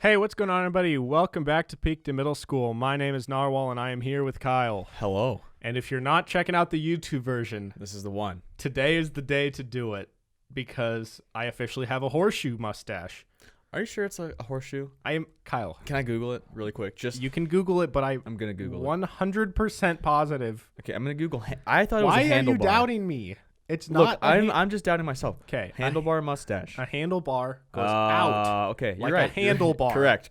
Hey, what's going on, everybody? Welcome back to Peak to Middle School. My name is Narwhal, and I am here with Kyle. Hello. And if you're not checking out the YouTube version, This is the one. today is the day to do it because I officially have a horseshoe mustache. Are you sure it's a horseshoe? I am Kyle. Can I Google it really quick? You can Google it, but I'm going to Google 100% positive. it. Okay, I'm going to Google. I thought it was Why a handlebar. are you doubting me? It's Look, not. I'm just doubting myself. Okay. Handlebar mustache. A handlebar goes out. Okay, you're like right. a handlebar. Correct.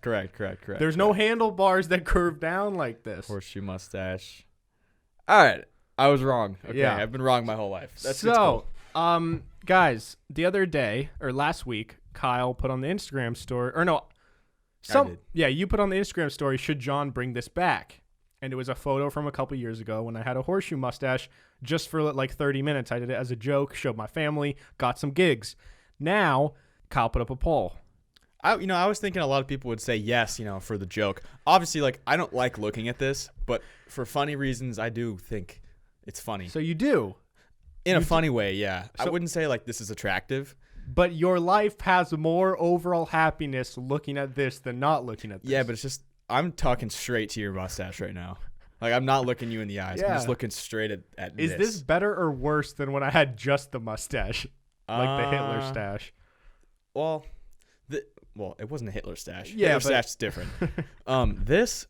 There's no handlebars that curve down like this. Horseshoe mustache. All right. I was wrong. Okay, Yeah. I've been wrong my whole life. That's so, cool. Guys, the other day or last week, Kyle put on the Instagram story, or no, did. yeah, you put on the Instagram story, should John bring this back? And it was a photo from a couple years ago when I had a horseshoe mustache just for like 30 minutes. I did it as a joke, showed my family, got some gigs. Now, Kyle put up a poll. I was thinking a lot of people would say yes, for the joke. Obviously, I don't like looking at this, but for funny reasons, I do think it's funny. So you do. In a funny way, yeah. So- I wouldn't say this is attractive. But your life has more overall happiness looking at this than not looking at this. Yeah, but it's just I'm talking straight to your mustache right now. I'm not looking you in the eyes. Yeah. I'm just looking straight at Is this better or worse than when I had just the mustache? Like the Hitler stash. Well, it wasn't a Hitler stash. Yeah, Hitler but- stash is different. This,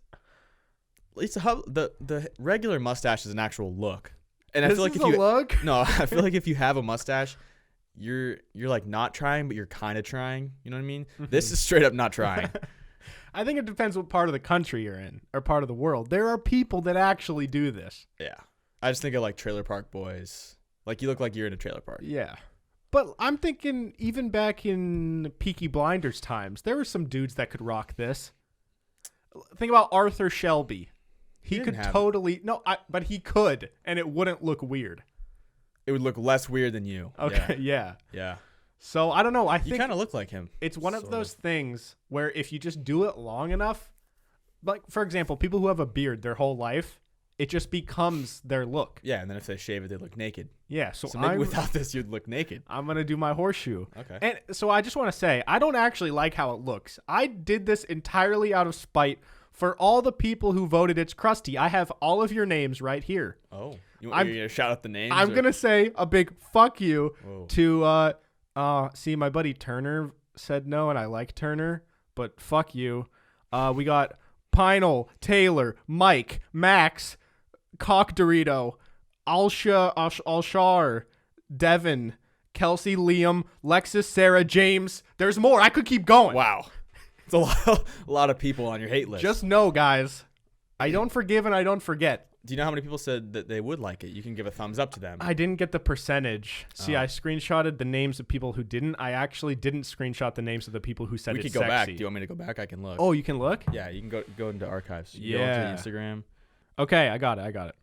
it's the regular mustache is an actual look, and I This feel like is if a you look? no, I feel like if you have a mustache, you're like not trying, but you're kind of trying. You know what I mean? This is straight up not trying. I think it depends what part of the country you're in or part of the world. There are people that actually do this. Yeah, I just think of Trailer Park Boys. You look like you're in a trailer park. Yeah. But I'm thinking even back in Peaky Blinders times, there were some dudes that could rock this. Think about Arthur Shelby. He didn't could have it. totally but he could, and it wouldn't look weird. It would look less weird than you. Okay, yeah. Yeah. So I don't know. I You think kind of look like him. it's one of sort those things where if you just do it long enough, like for example, people who have a beard their whole life, it just becomes their look. Yeah, and then if they shave it, they look naked. Yeah, so, So maybe without this, you'd look naked. I'm going to do my horseshoe. Okay. And so I just want to say, I don't actually like how it looks. I did this entirely out of spite for all the people who voted it's crusty. I have all of your names right here. Oh, you I'm- want me to shout out the names? I'm or- going to say a big fuck you Whoa. to, see, my buddy Turner said no, and I like Turner, but fuck you. We got Pinal, Taylor, Mike, Max, Cock Dorito, Alshar, Devin, Kelsey, Liam, Lexus, Sarah, James. There's more. I could keep going. Wow, it's a lot of people on your hate list. Just know, guys, I don't forgive and I don't forget. Do you know how many people said that they would like it? You can give a thumbs up to them. I didn't get the percentage. See, Oh. I screenshotted the names of people who didn't. I actually didn't screenshot the names of the people who said we it's could go back. sexy. Do you want me to go back? I can look. Oh, you can look? Yeah, you can go into archives. You Yeah. Go into Instagram. Okay, I got it.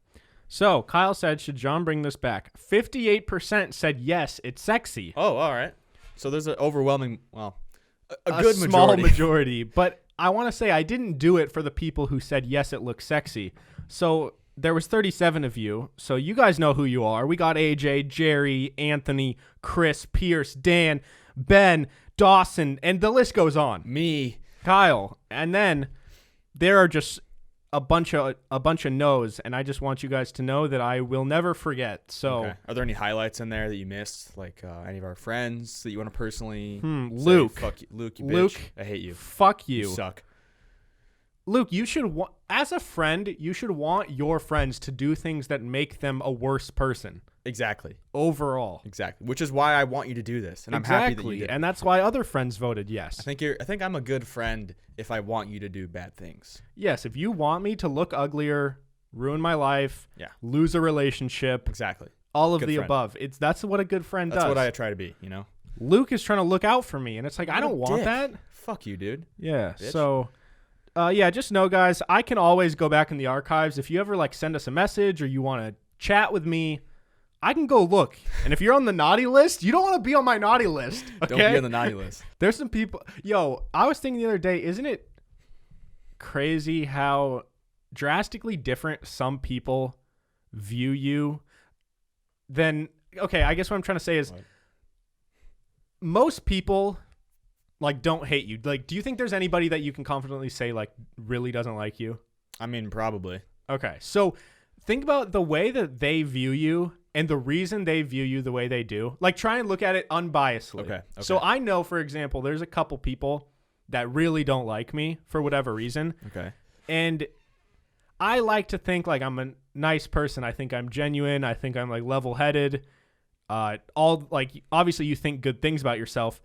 So, Kyle said, should John bring this back? 58% said yes, it's sexy. Oh, all right. So there's an overwhelming, a A good small majority. majority. But I want to say I didn't do it for the people who said yes, it looks sexy. So there was 37 of you. So you guys know who you are. We got AJ, Jerry, Anthony, Chris, Pierce, Dan, Ben, Dawson, and the list goes on. Me. Kyle. And then there are just a bunch of no's, and I just want you guys to know that I will never forget. So Okay. Are there any highlights in there that you missed? Any of our friends that you want to personally say, Luke. Fuck you, Luke, you Luke. bitch. I hate you. fuck You you. suck. Luke, you should as a friend, you should want your friends to do things that make them a worse person Exactly. overall. Exactly. Which is why I want you to do this, and I'm happy that you did. And that's why other friends voted yes. I think I'm a good friend if I want you to do bad things. Yes, if you want me to look uglier, ruin my life, Yeah. lose a relationship, Exactly. all of Good the friend. above. That's what a good friend That's does. what I try to be, Luke is trying to look out for me, and it's like I What a don't want dick. that. Fuck you, dude. Yeah. Bitch. So, just know, guys, I can always go back in the archives. If you ever send us a message or you want to chat with me, I can go look. And if you're on the naughty list, you don't want to be on my naughty list. Okay? Don't be on the naughty list. There's some people. Yo, I was thinking the other day, isn't it crazy how drastically different some people view you than. Okay, I guess what I'm trying to say is What? most people like don't hate you? Like, do you think there's anybody that you can confidently say like really doesn't like you? I mean, probably. Okay, so think about the way that they view you and the reason they view you the way they do. Like, try and look at it unbiasedly. Okay. So I know, for example, there's a couple people that really don't like me for whatever reason. Okay. And I like to think like I'm a nice person. I think I'm genuine. I think I'm like level-headed. All like obviously you think good things about yourself,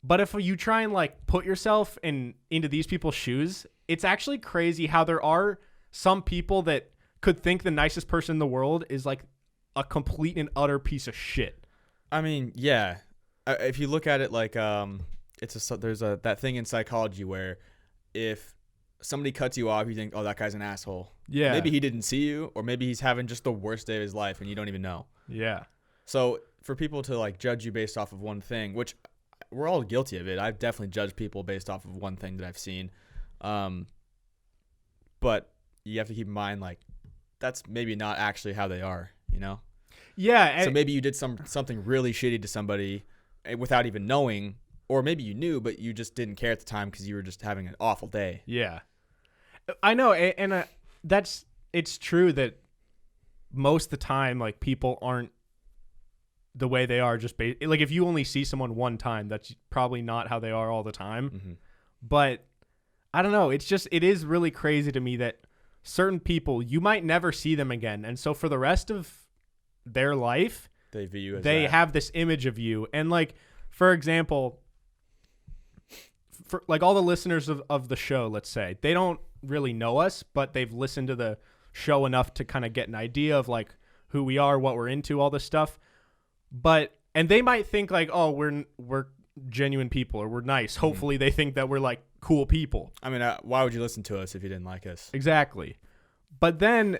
but if you try and like put yourself into these people's shoes, it's actually crazy how there are some people that could think the nicest person in the world is like a complete and utter piece of shit. I mean, yeah. If you look at it like there's that thing in psychology where if somebody cuts you off, you think, oh, that guy's an asshole. Yeah. Maybe he didn't see you, or maybe he's having just the worst day of his life and you don't even know. Yeah. So for people to like judge you based off of one thing, which we're all guilty of it. I've definitely judged people based off of one thing that I've seen. But you have to keep in mind, like, that's maybe not actually how they are, you know? Yeah. So maybe you did something really shitty to somebody without even knowing, or maybe you knew, but you just didn't care at the time because you were just having an awful day. Yeah. I know. And it's true that most of the time, like, people aren't the way they are just like if you only see someone one time, that's probably not how they are all the time. Mm-hmm. But I don't know. It is really crazy to me that certain people, you might never see them again. And so for the rest of their life, they view you as they that. have this image of you. And like, for example, for like all the listeners of the show, let's say, they don't really know us, but they've listened to the show enough to kind of get an idea of like who we are, what we're into, all this stuff. And they might think like, oh, we're genuine people or we're nice. Hopefully they think that we're like cool people. I mean, why would you listen to us if you didn't like us? Exactly. But then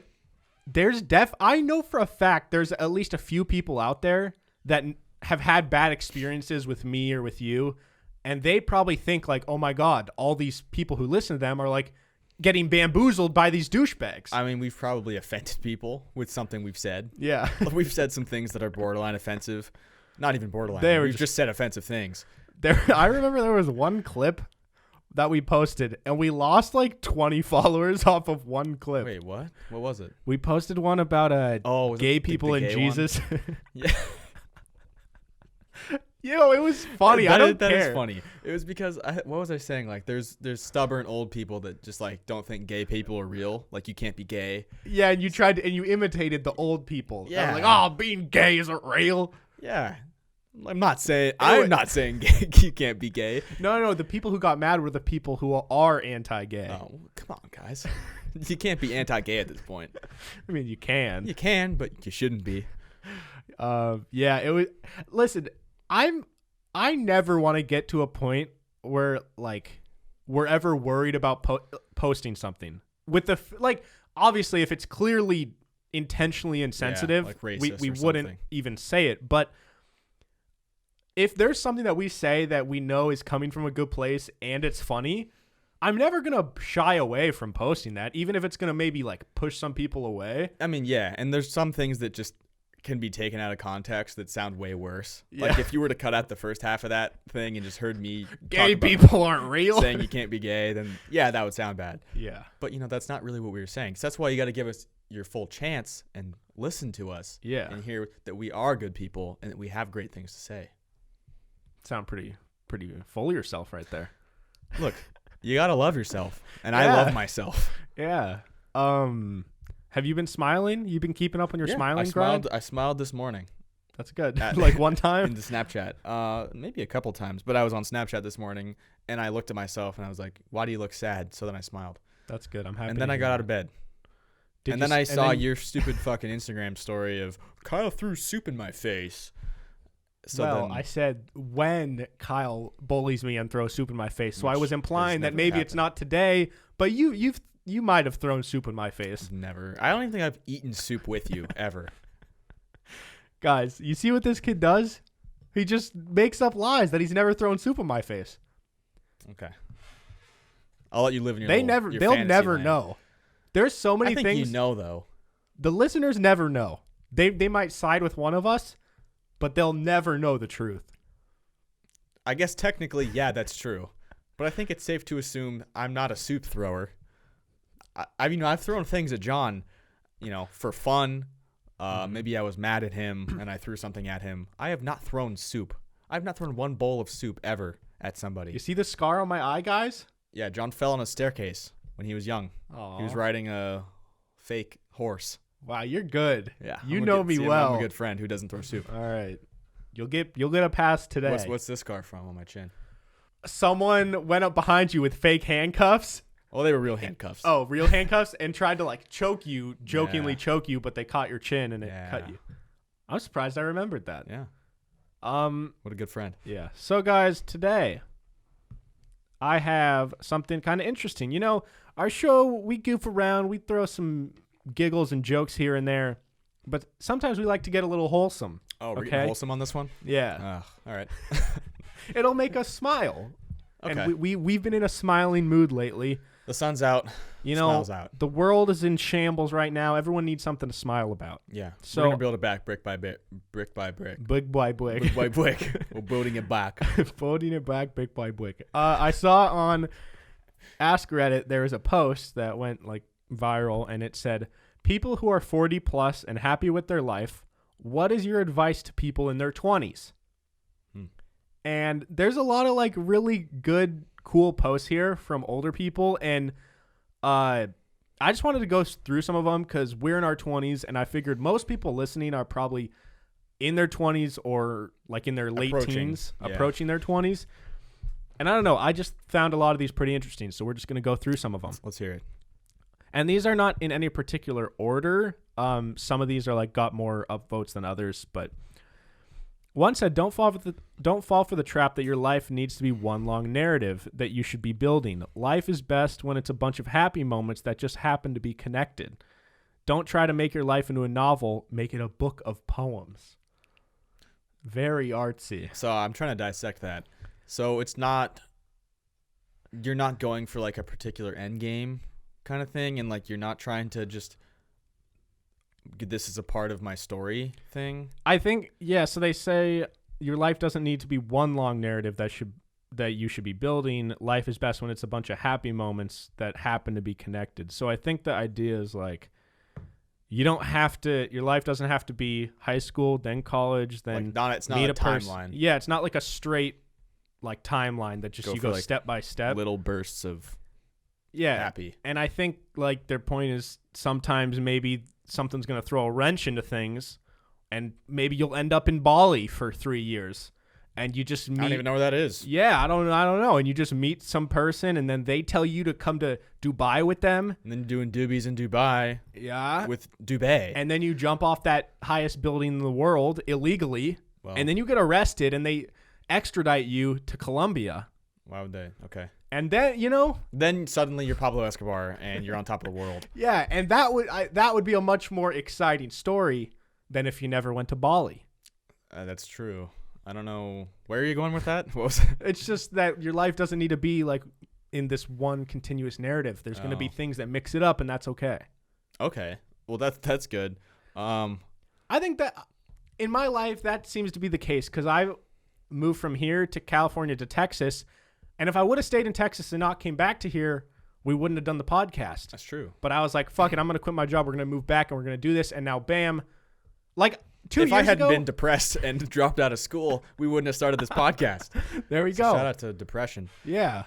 I know for a fact there's at least a few people out there that have had bad experiences with me or with you. And they probably think like, oh my God, all these people who listen to them are like getting bamboozled by these douchebags. I mean, we've probably offended people with something we've said. Yeah. We've said some things that are borderline offensive. Not even borderline. We've just said offensive things. I remember there was one clip that we posted and we lost like 20 followers off of one clip. Wait, what? What was it? We posted one about gay people and gay Jesus. Yeah. It was funny. I don't care. That is funny. It was because what was I saying? Like, there's stubborn old people that just like don't think gay people are real. Like, you can't be gay. Yeah, and you imitated the old people. Yeah, like, oh, being gay isn't real. Yeah, I'm not saying gay, you can't be gay. No. The people who got mad were the people who are anti-gay. Oh, come on, guys. You can't be anti-gay at this point. I mean, you can. You can, but you shouldn't be. Yeah. It was. Listen. I never want to get to a point where like we're ever worried about posting something with obviously if it's clearly intentionally insensitive, like racist we or wouldn't something. even say it. But if there's something that we say that we know is coming from a good place and it's funny, I'm never going to shy away from posting that, even if it's going to maybe like push some people away. I mean, yeah. And there's some things that just can be taken out of context that sound way worse. Yeah. Like if you were to cut out the first half of that thing and just heard me Gay people aren't real, saying you can't be gay, then yeah, that would sound bad. Yeah. But that's not really what we were saying. So that's why you got to give us your full chance and listen to us. Yeah. And hear that we are good people and that we have great things to say. Sound pretty full of yourself right there. Look, you got to love yourself. And Yeah. I love myself. Yeah. Have you been smiling? You've been keeping up on your smiling I grind? smiled this morning. That's good. At- Like one In time? the Snapchat. Maybe a couple times. But I was on Snapchat this morning and I looked at myself and I was like, why do you look sad? So then I smiled. That's good. I'm happy. And then I got out of bed. And then I saw your stupid fucking Instagram story of Kyle threw soup in my face. So I said when Kyle bullies me and throws soup in my face. So I Which was implying has that never maybe it's happened. not today, but you might have thrown soup in my face. never. I don't even think I've eaten soup with you ever. Guys, you see what this kid does? He just makes up lies that he's never thrown soup in my face. Okay. I'll let you live in your They'll fantasy never land. know. There's so many I think things. you know, though. The listeners never know. They might side with one of us, but they'll never know the truth. I guess technically, yeah, that's true. But I think it's safe to assume I'm not a soup thrower. I've thrown things at John, for fun. Maybe I was mad at him and I threw something at him. I have not thrown soup. I've not thrown one bowl of soup ever at somebody. You see the scar on my eye, guys? Yeah, John fell on a staircase when he was young. Aww. He was riding a fake horse. Wow, you're good. Yeah, you know me well. I'm a good friend who doesn't throw soup. All right, you'll get a pass today. What's this scar from on my chin? Someone went up behind you with fake handcuffs. Oh, they were real handcuffs. Oh, real handcuffs, and tried to jokingly choke you, but they caught your chin and it cut you. I'm surprised I remembered that. Yeah. What a good friend. Yeah. So guys, today I have something kind of interesting. Our show, we goof around, we throw some giggles and jokes here and there, but sometimes we like to get a little wholesome. Oh, we're getting wholesome on this one? Yeah. All right. It'll make us smile. Okay. And we've been in a smiling mood lately. The sun's out. Smile's out. The world is in shambles right now. Everyone needs something to smile about. Yeah. So we're going to build it back brick by brick. Brick by brick. Brick by brick. Brick by brick. We're building it back. Building it back brick by brick. I saw on Ask Reddit there was a post that went viral, and it said, "People who are 40 plus and happy with their life, what is your advice to people in their 20s?" And there's a lot of really good, cool posts here from older people. And I just wanted to go through some of them because we're in our 20s. And I figured most people listening are probably in their 20s or in their late teens, approaching their 20s. And I don't know. I just found a lot of these pretty interesting. So we're just going to go through some of them. Let's hear it. And these are not in any particular order. Some of these are got more upvotes than others, but one said, don't fall for the trap that your life needs to be one long narrative that you should be building. Life is best when it's a bunch of happy moments that just happen to be connected. Don't try to make your life into a novel. Make it a book of poems. Very artsy. So I'm trying to dissect that. So you're not going for a particular end game kind of thing, and you're not trying to just this is a part of my story thing. I think, yeah, so they say your life doesn't need to be one long narrative that you should be building. Life is best when it's a bunch of happy moments that happen to be connected. So I think the idea is you don't have to, your life doesn't have to be high school, then college, then it's not meet a person. timeline. Yeah, it's not a straight timeline that just you go step by step. Little bursts of happy. And I think their point is sometimes maybe something's going to throw a wrench into things, and maybe you'll end up in Bali for 3 years, and you just meet. I don't even know where that is. Yeah, I don't know. And you just meet some person, and then they tell you to come to Dubai with them. And then doing doobies in Dubai. Yeah. With Dubai. And then you jump off that highest building in the world illegally, and then you get arrested, and they extradite you to Colombia. Why would they? Okay. And then, then suddenly you're Pablo Escobar and you're on top of the world. Yeah, and that would be a much more exciting story than if you never went to Bali. That's true. I don't know. Where are you going with that? What was It's just that your life doesn't need to be in this one continuous narrative. There's going to be things that mix it up, and that's okay. Okay. Well, that's good. I think that in my life, that seems to be the case because I moved from here to California to Texas. And if I would have stayed in Texas and not came back to here, we wouldn't have done the podcast. That's true. But I was like, fuck it, I'm going to quit my job. We're going to move back and we're going to do this. And now, bam. 2 years ago. If I hadn't been depressed and dropped out of school, we wouldn't have started this podcast. There we go. Shout out to depression. Yeah.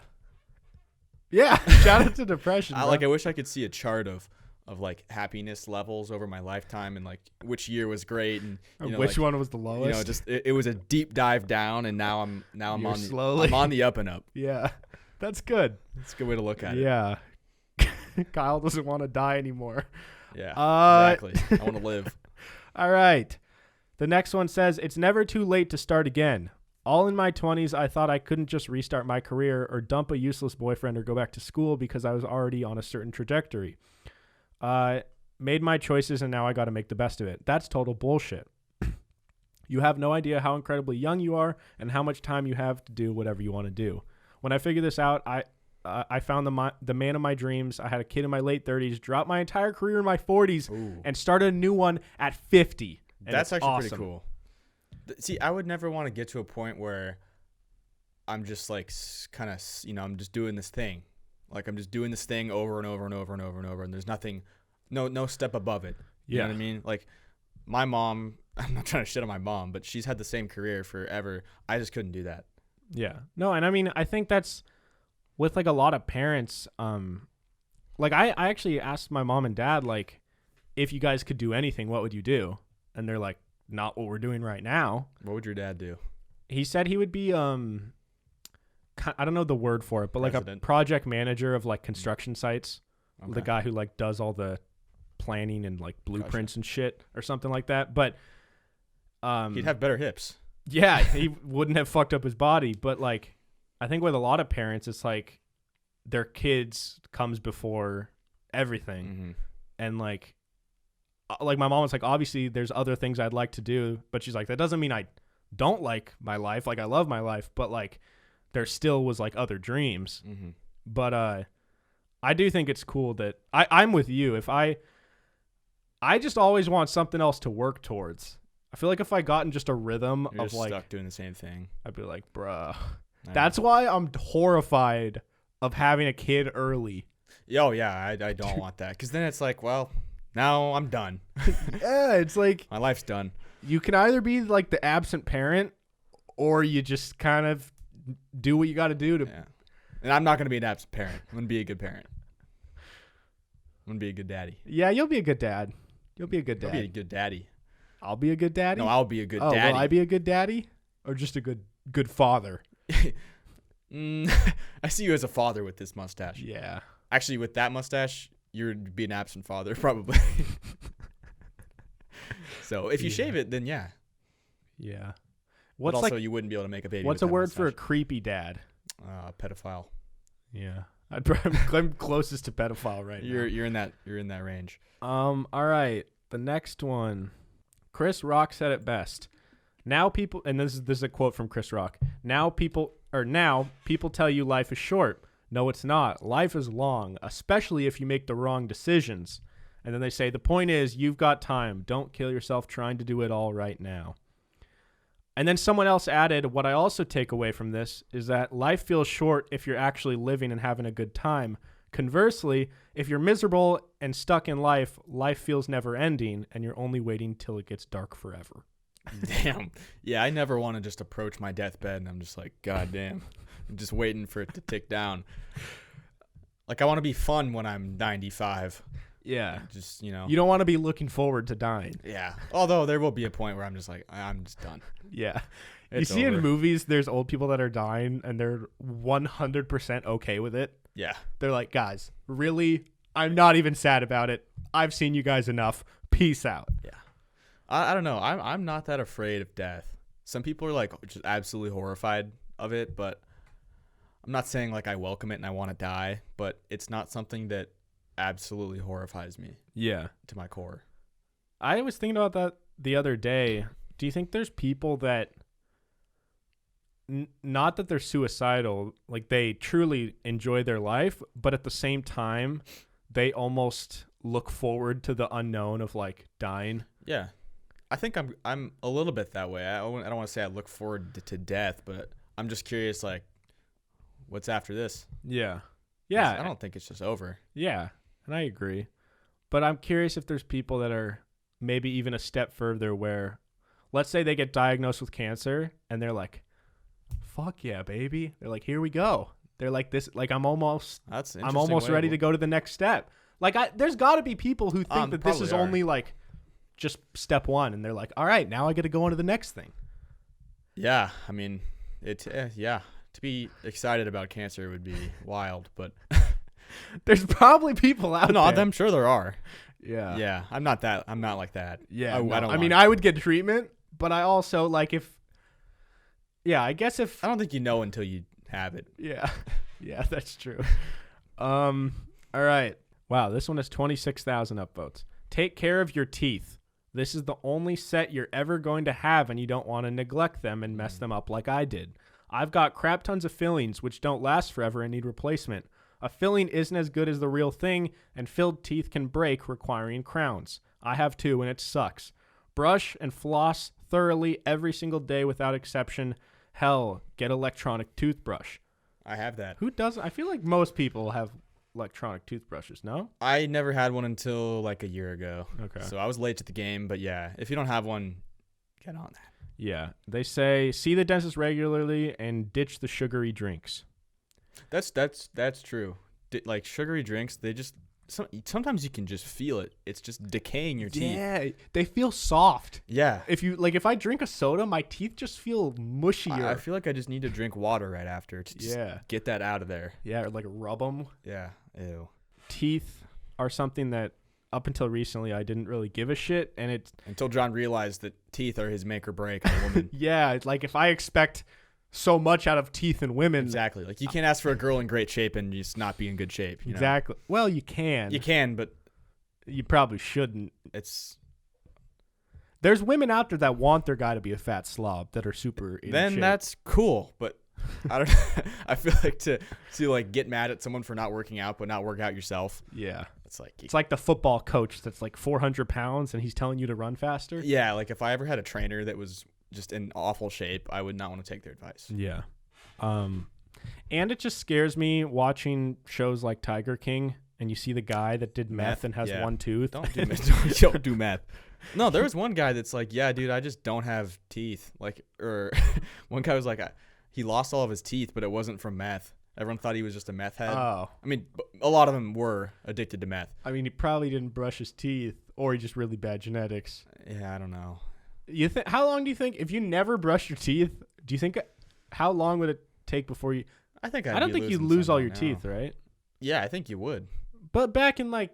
Yeah. Shout out to depression. I wish I could see a chart of happiness levels over my lifetime and which year was great and which one was the lowest. Just it was a deep dive down, and now I'm slowly on the up and up. Yeah, that's good. That's a good way to look at it. Yeah. Kyle doesn't want to die anymore. Yeah, exactly. I want to live. All right. The next one says, it's never too late to start again. All in my 20s, I thought I couldn't just restart my career or dump a useless boyfriend or go back to school because I was already on a certain trajectory. Made my choices, and now I got to make the best of it. That's total bullshit. You have no idea how incredibly young you are and how much time you have to do whatever you want to do. When I figured this out, I found the man of my dreams. I had a kid in my late 30s, dropped my entire career in my 40s, and started a new one at 50. That's actually awesome. Pretty cool. See, I would never want to get to a point where I'm just like kind of, I'm just doing this thing. Like I'm just doing this thing over and over and over and over and over. And there's nothing, no step above it. You know what I mean? Like my mom, I'm not trying to shit on my mom, but she's had the same career forever. I just couldn't do that. Yeah. No, and I mean, I think that's with like a lot of parents. Like I actually asked my mom and dad, like, if you guys could do anything, what would you do? And they're like, not what we're doing right now. What would your dad do? He said he would be, I don't know the word for it, but like a project manager of like construction sites. Okay. The guy who like does all the planning and like blueprints and shit or something like that. But he'd have better hips. Yeah, he wouldn't have fucked up his body. But like, I think with a lot of parents, it's like their kids comes before everything. Mm-hmm. And like my mom was like, obviously there's other things I'd like to do, but she's like, that doesn't mean I don't like my life. Like I love my life, but like there still was like other dreams. Mm-hmm. But I do think it's cool that I'm with you. If I just always want something else to work towards. I feel like if I got in just a rhythm You're of just like stuck doing the same thing, I'd be like, bruh. That's why I'm horrified of having a kid early. Oh yeah, I don't want that, because then it's like, well, now I'm done. Yeah, it's like my life's done. You can either be like the absent parent, or you just kind of do what you got to do to. Yeah. And I'm not gonna be an absent parent. I'm gonna be a good parent. I'm gonna be a good daddy. Yeah, you'll be a good dad. You'll be a good dad. I'll be a good daddy. I'll be a good daddy? No, I'll be a good daddy. Will I be a good daddy? Or just a good father? I see you as a father with this mustache. Yeah. Actually, with that mustache, you'd be an absent father, probably. So if you shave it, then yeah. Yeah. But also, you wouldn't be able to make a baby. What's a word for a creepy dad? Pedophile. Yeah. I'm closest to pedophile right now. You're in that range. All right. The next one. Chris Rock said it best. Now people, and this is a quote from Chris Rock. Now people tell you life is short. No, it's not. Life is long, especially if you make the wrong decisions. And then they say, the point is, you've got time. Don't kill yourself trying to do it all right now. And then someone else added, what I also take away from this is that life feels short if you're actually living and having a good time. Conversely, if you're miserable and stuck in life, life feels never ending, and you're only waiting till it gets dark forever. Damn. Yeah, I never want to just approach my deathbed and I'm just like, God damn. I'm just waiting for it to tick down. Like, I want to be fun when I'm 95. Yeah. Just, You don't want to be looking forward to dying. Yeah. Although there will be a point where I'm just like, I'm just done. Yeah. It's you see over. In movies, there's old people that are dying and they're 100% okay with it. Yeah. They're like, guys, really? I'm not even sad about it. I've seen you guys enough. Peace out. Yeah. I don't know. I'm not that afraid of death. Some people are like just absolutely horrified of it, but I'm not saying like I welcome it and I want to die, but it's not something that absolutely horrifies me. Yeah. To my core. I was thinking about that the other day. Do you think there's people that not that they're suicidal, like they truly enjoy their life, but at the same time, they almost look forward to the unknown of like dying? Yeah. I think I'm a little bit that way. I don't want to say I look forward to death, but I'm just curious, like, what's after this? Yeah. Yeah. I don't think it's just over. Yeah. And I agree. But I'm curious if there's people that are maybe even a step further where, let's say they get diagnosed with cancer and they're like, fuck yeah, baby. They're like, here we go. They're like this, like I'm almost ready to go to the next step. Like there's got to be people who think that this is only like just step one, and they're like, all right, now I got to go on to the next thing. Yeah, I mean, yeah. To be excited about cancer would be wild, but there's probably people out there. No, I'm sure there are. Yeah. Yeah, I'm not like that. Yeah, I would get treatment, but I also like I guess if I don't think you know until you have it. Yeah. Yeah, that's true. All right. Wow, this one has 26,000 upvotes. Take care of your teeth. This is the only set you're ever going to have, and you don't want to neglect them and mess them up like I did. I've got crap tons of fillings which don't last forever and need replacement. A filling isn't as good as the real thing, and filled teeth can break, requiring crowns. I have two, and it sucks. Brush and floss thoroughly every single day without exception. Hell, get electronic toothbrush. I have that. Who doesn't? I feel like most people have electronic toothbrushes, no? I never had one until like a year ago. Okay. So I was late to the game, but yeah, if you don't have one, get on that. Yeah. They say see the dentist regularly and ditch the sugary drinks. That's true. Like sugary drinks, they just sometimes you can just feel it. It's just decaying your teeth. Yeah, they feel soft. Yeah. If I drink a soda, my teeth just feel mushier. I feel like I just need to drink water right after to just get that out of there. Yeah, or like rub them. Yeah. Ew. Teeth are something that up until recently I didn't really give a shit, and it's until John realized that teeth are his make or break on a woman. Yeah, it's like if I expect so much out of teeth in women. Exactly. Like you can't ask for a girl in great shape and just not be in good shape. You know? Exactly. Well, you can. You can, but you probably shouldn't. There's women out there that want their guy to be a fat slob that are super in then shape. That's cool, but I don't I feel like to like get mad at someone for not working out but not work out yourself. Yeah. It's like the football coach that's like 400 pounds and he's telling you to run faster. Yeah, like if I ever had a trainer that was just in awful shape, I would not want to take their advice. Yeah. And it just scares me watching shows like Tiger King and you see the guy that did meth and has one tooth. Don't do meth. Don't do meth. No, there was one guy that's like, yeah, dude, I just don't have teeth. Like, or one guy was like, he lost all of his teeth, but it wasn't from meth. Everyone thought he was just a meth head. Oh. I mean, a lot of them were addicted to meth. I mean, he probably didn't brush his teeth or he just really bad genetics. Yeah, I don't know. How long do you think, if you never brush your teeth, do you think, how long would it take before you? I don't think you'd lose all your teeth, right? Yeah, I think you would. But back in like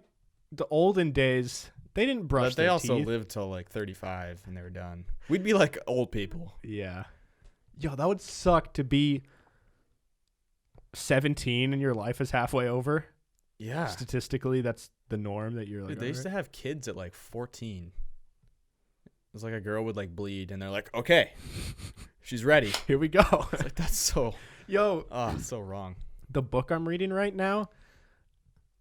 the olden days, they didn't brush their teeth. But they also lived till like 35 and they were done. We'd be like old people. Yeah. Yo, that would suck to be 17 and your life is halfway over. Yeah. Statistically, that's the norm that you're like. Dude, they used to have kids at like 14. It was like a girl would like bleed and they're like, okay, she's ready. Here we go. It's like, that's so, it's so wrong. The book I'm reading right now,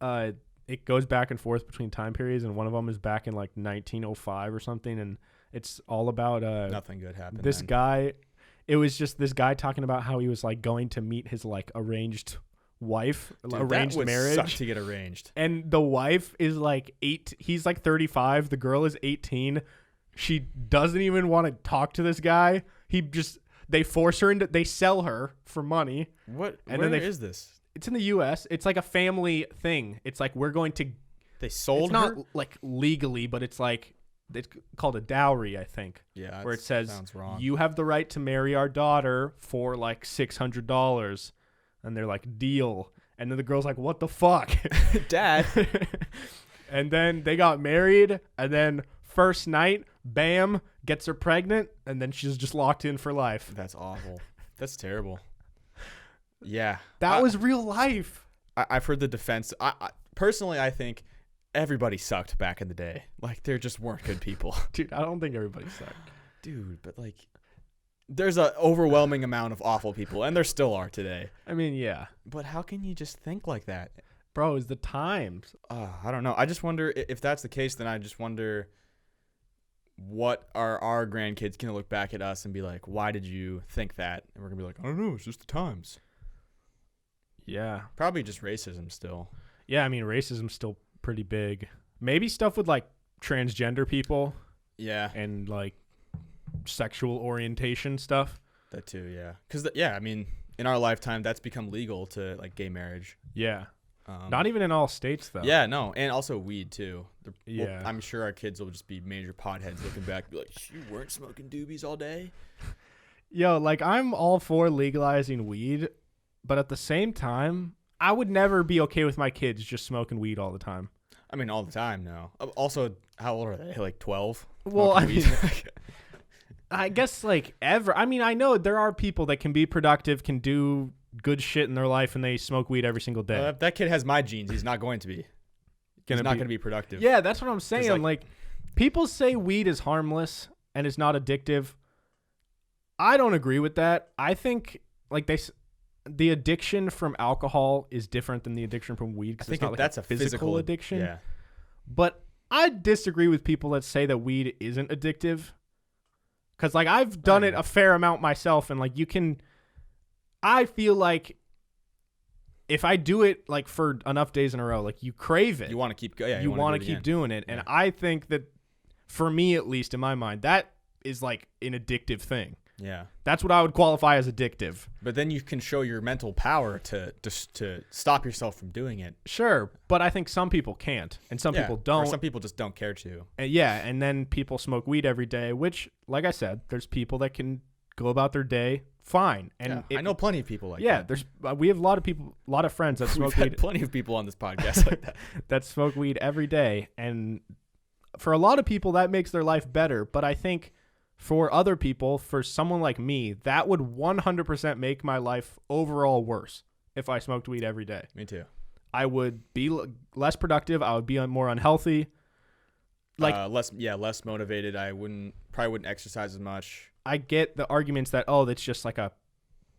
it goes back and forth between time periods, and one of them is back in like 1905 or something, and it's all about nothing good happened. This guy, it was just this guy talking about how he was like going to meet his like arranged wife, arranged that would marriage. Suck to get arranged. And the wife is like he's like 35, the girl is 18. She doesn't even want to talk to this guy. They force her into, they sell her for money. What? And where then is this? It's in the U.S. It's like a family thing. It's like we're going to. They sold it's her? not like legally, but it's like it's called a dowry, I think. Yeah. Where it says sounds wrong. You have the right to marry our daughter for like $600, and they're like deal. And then the girl's like, "What the fuck, Dad?" And then they got married, and then first night, bam, gets her pregnant, and then she's just locked in for life. That's awful. That's terrible. Yeah. That was real life. I've heard the defense. Personally, I think everybody sucked back in the day. Like, there just weren't good people. Dude, I don't think everybody sucked. Dude, but like, there's an overwhelming amount of awful people, and there still are today. I mean, yeah. But how can you just think like that? Bro, it's the times. I don't know. I just wonder if that's the case, then I just wonder what are our grandkids going to look back at us and be like, why did you think that? And we're going to be like, I don't know. It's just the times. Yeah. Probably just racism still. Yeah, I mean, racism's still pretty big. Maybe stuff with, like, transgender people. Yeah. And, like, sexual orientation stuff. That too, yeah. Because, I mean, in our lifetime, that's become legal to, like, gay marriage. Yeah. Not even in all states, though. Yeah, no. And also weed, too. Yeah. Well, I'm sure our kids will just be major potheads looking back and be like, you weren't smoking doobies all day? Yo, like, I'm all for legalizing weed, but at the same time, I would never be okay with my kids just smoking weed all the time. I mean, all the time, no. Also, how old are they? Like 12? Well, I mean, I guess, like, ever. I mean, I know there are people that can be productive, can do good shit in their life, and they smoke weed every single day. If that kid has my genes, he's not going to be. He's not going to be productive. Yeah, that's what I'm saying. Like, people say weed is harmless and it's not addictive. I don't agree with that. I think, like, the addiction from alcohol is different than the addiction from weed. I think it's not that's like a physical addiction. Yeah. But I disagree with people that say that weed isn't addictive. Because, like, I've done it a fair amount myself, and, like, I feel like if I do it, like, for enough days in a row, like, you crave it. You want to keep going. Yeah, you want to keep doing it. And I think that, for me at least, in my mind, that is, like, an addictive thing. Yeah. That's what I would qualify as addictive. But then you can show your mental power to stop yourself from doing it. Sure, but I think some people can't, and some people don't. Or some people just don't care to. And then people smoke weed every day, which, like I said, there's people that can go about their day fine. And I know plenty of people like that. Yeah, we have a lot of friends that smoke weed. We've had plenty of people on this podcast like that. That smoke weed every day, and for a lot of people, that makes their life better. But I think for other people, for someone like me, that would 100% make my life overall worse if I smoked weed every day. Me too. I would be less productive. I would be more unhealthy. Like less motivated. I probably wouldn't exercise as much. I get the arguments that, that's just like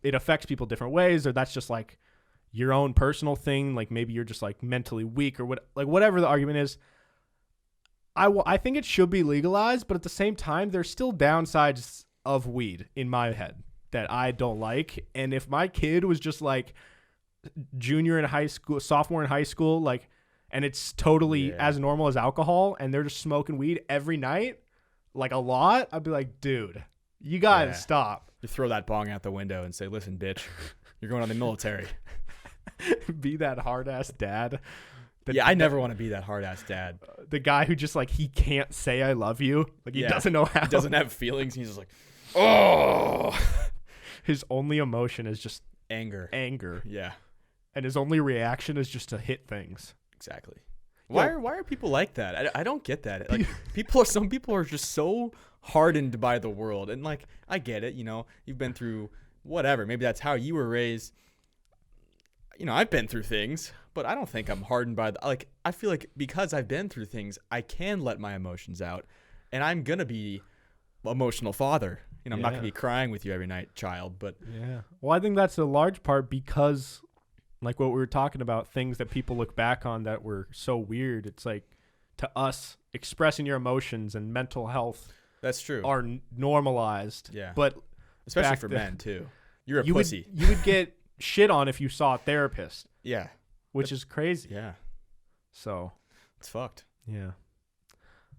it affects people different ways, or that's just like your own personal thing. Like maybe you're just like mentally weak or whatever the argument is. I think it should be legalized, but at the same time, there's still downsides of weed in my head that I don't like. And if my kid was just like junior in high school, sophomore in high school, like, and it's totally as normal as alcohol, and they're just smoking weed every night, like a lot, I'd be like, dude, you gotta stop. You throw that bong out the window and say, listen, bitch, you're going on the military. Be that hard ass dad. I never want to be that hard ass dad. The guy who just like, he can't say I love you. Like he doesn't know how. He doesn't have feelings. He's just like, oh. His only emotion is just anger. Yeah. And his only reaction is just to hit things. Exactly. Why are people like that? I don't get that. Like some people are just so hardened by the world, and like I get it. You know, you've been through whatever. Maybe that's how you were raised. You know, I've been through things, but I don't think I'm hardened by I feel like because I've been through things, I can let my emotions out, and I'm gonna be emotional father. You know, I'm not gonna be crying with you every night, child. But well, I think that's a large part because, like what we were talking about, things that people look back on that were so weird. It's like, to us, expressing your emotions and mental health. That's true. Are normalized. Yeah. But especially for men too. You're a pussy. You would get shit on if you saw a therapist. Yeah. Which is crazy. Yeah. So. It's fucked. Yeah.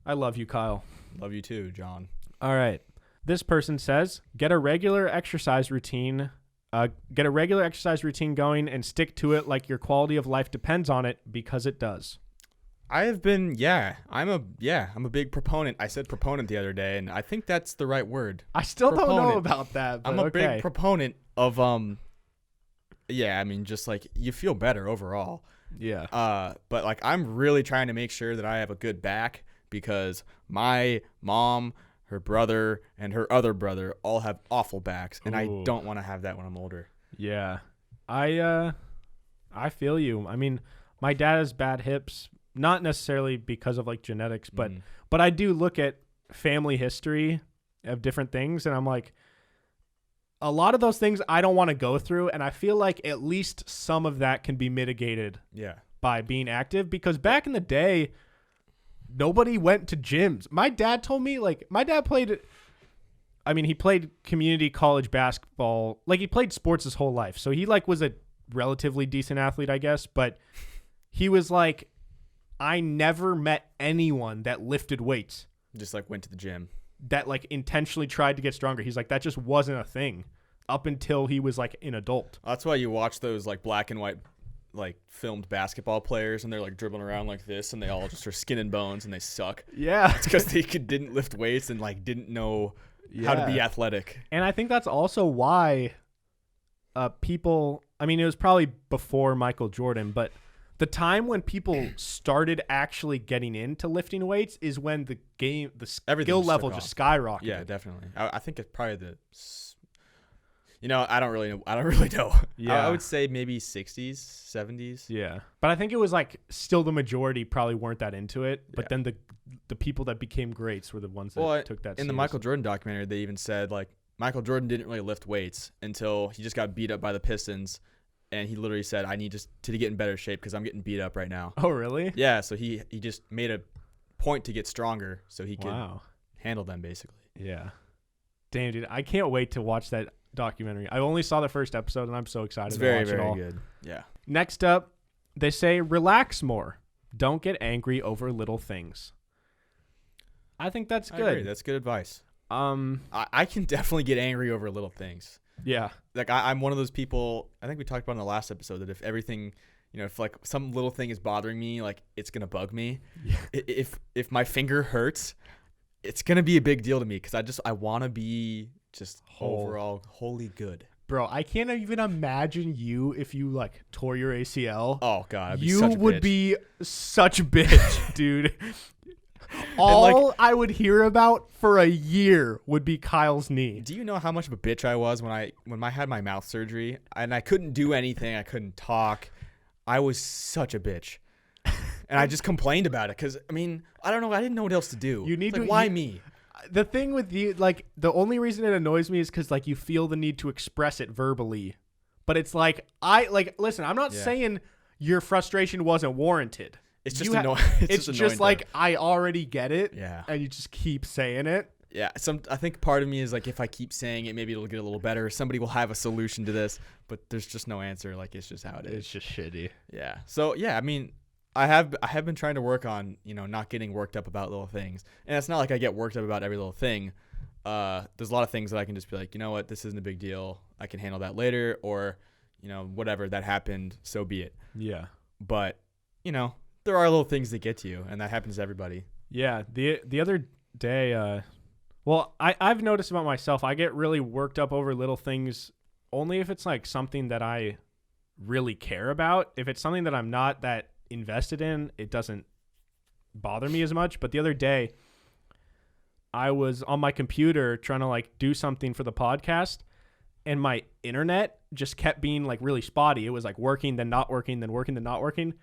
I love you, Kyle. Love you too, John. All right. This person says, get a regular exercise routine going and stick to it like your quality of life depends on it, because it does. I have been, I'm a big proponent. I said proponent the other day, and I think that's the right word. I still don't know about that, but I'm a big proponent of, just like you feel better overall. Yeah. But like I'm really trying to make sure that I have a good back, because my mom, her brother, and her other brother all have awful backs, and I don't want to have that when I'm older. Yeah. I feel you. I mean, my dad has bad hips, not necessarily because of like genetics, but I do look at family history of different things, and I'm like, a lot of those things I don't want to go through, and I feel like at least some of that can be mitigated by being active, because back in the day, nobody went to gyms. My dad told me, like, he played community college basketball. Like, he played sports his whole life. So he, like, was a relatively decent athlete, I guess. But he was like, I never met anyone that lifted weights. Just, like, went to the gym. That, like, intentionally tried to get stronger. He's like, that just wasn't a thing up until he was, like, an adult. That's why you watch those, like, black and white, like, filmed basketball players, and they're like dribbling around like this, and they all just are skin and bones, and they suck. Yeah. It's because they didn't lift weights and like didn't know how to be athletic. And I think that's also why people, I mean, it was probably before Michael Jordan, but the time when people started actually getting into lifting weights is when the skill level just skyrocketed. Yeah, definitely. I think it's probably I don't really know. Yeah. I would say maybe 60s, 70s. Yeah. But I think it was like still the majority probably weren't that into it. But then the people that became greats were the ones that took that in seriously. The Michael Jordan documentary, they even said like Michael Jordan didn't really lift weights until he just got beat up by the Pistons. And he literally said, I need to get in better shape because I'm getting beat up right now. Oh, really? Yeah. So he just made a point to get stronger so he could handle them basically. Yeah. Damn, dude, I can't wait to watch that documentary. I only saw the first episode, and I'm so excited It's to very, watch it all. very good. Yeah. Next up, they say relax more. Don't get angry over little things. I think that's I good. agree. That's good advice. I can definitely get angry over little things. Yeah. Like I'm one of those people, I think we talked about in the last episode, that if everything, if like some little thing is bothering me, like it's going to bug me. Yeah. If my finger hurts, it's going to be a big deal to me because I want to be just overall wholly good. Bro, I can't even imagine you if you like tore your ACL. Oh God, I'd be you such a would bitch. be such a bitch, dude. All I would hear about for a year would be Kyle's knee. Do you know how much of a bitch I was when I had my mouth surgery and I couldn't do anything, I couldn't talk. I was such a bitch. And I just complained about it because, I don't know. I didn't know what else to do. You need to. Why me? The thing with you, like, the only reason it annoys me is because, like, you feel the need to express it verbally. But it's like, listen, I'm not saying your frustration wasn't warranted. It's just annoying. It's just like, I already get it. Yeah. And you just keep saying it. Yeah. I think part of me is like, if I keep saying it, maybe it'll get a little better. Somebody will have a solution to this. But there's just no answer. Like, it's just how it is. It's just shitty. Yeah. So, yeah, I have been trying to work on, not getting worked up about little things. And it's not like I get worked up about every little thing. There's a lot of things that I can just be like, you know what, this isn't a big deal. I can handle that later, or, whatever, that happened, so be it. Yeah. But, there are little things that get to you, and that happens to everybody. Yeah. The other day, I've noticed about myself, I get really worked up over little things only if it's like something that I really care about. If it's something that I'm not that invested in, it doesn't bother me as much. But the other day I was on my computer trying to like do something for the podcast, and my internet just kept being like really spotty. It was like working, then not working, then working, then not working.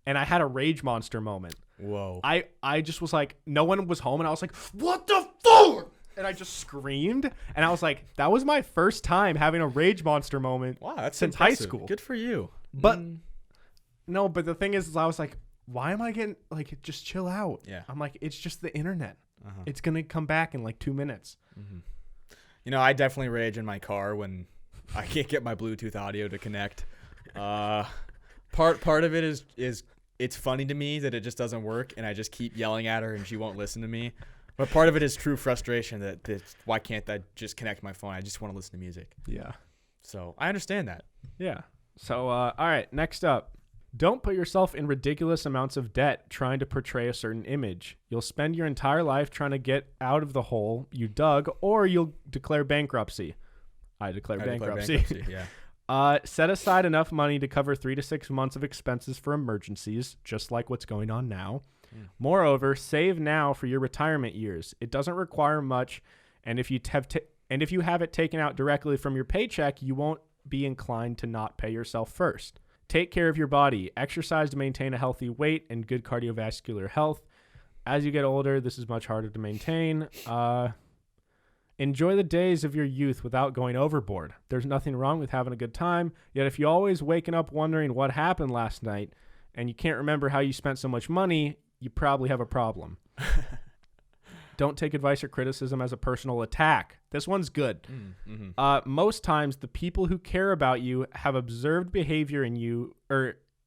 And I had a rage monster moment. Whoa. I just was like, no one was home, and I was like, what the fuck? And I just screamed, and I was like, that was my first time having a rage monster moment. Wow, that's since impressive. high school. Good for you. But no, but the thing is I was like, why am I getting like, just chill out? Yeah. I'm like, it's just the internet. Uh-huh. It's gonna come back in like 2 minutes. Mm-hmm. I definitely rage in my car when I can't get my Bluetooth audio to connect. Part of it is it's funny to me that it just doesn't work, and I just keep yelling at her and she won't listen to me. But part of it is true frustration that why can't I just connect my phone? I just want to listen to music. Yeah. So I understand that. Yeah. So, all right, next up. Don't put yourself in ridiculous amounts of debt trying to portray a certain image. You'll spend your entire life trying to get out of the hole you dug, or you'll declare bankruptcy. I declare bankruptcy. Yeah. Set aside enough money to cover 3 to 6 months of expenses for emergencies, just like what's going on now. Moreover, save now for your retirement years. It doesn't require much, and if you have it taken out directly from your paycheck, you won't be inclined to not pay yourself first. Take care of your body. Exercise to maintain a healthy weight and good cardiovascular health. As you get older, this is much harder to maintain. Enjoy the days of your youth without going overboard. There's nothing wrong with having a good time, yet if you're always waking up wondering what happened last night and you can't remember how you spent so much money, you probably have a problem. Don't take advice or criticism as a personal attack. This one's good. Most times, the people who care about you have observed behavior in you,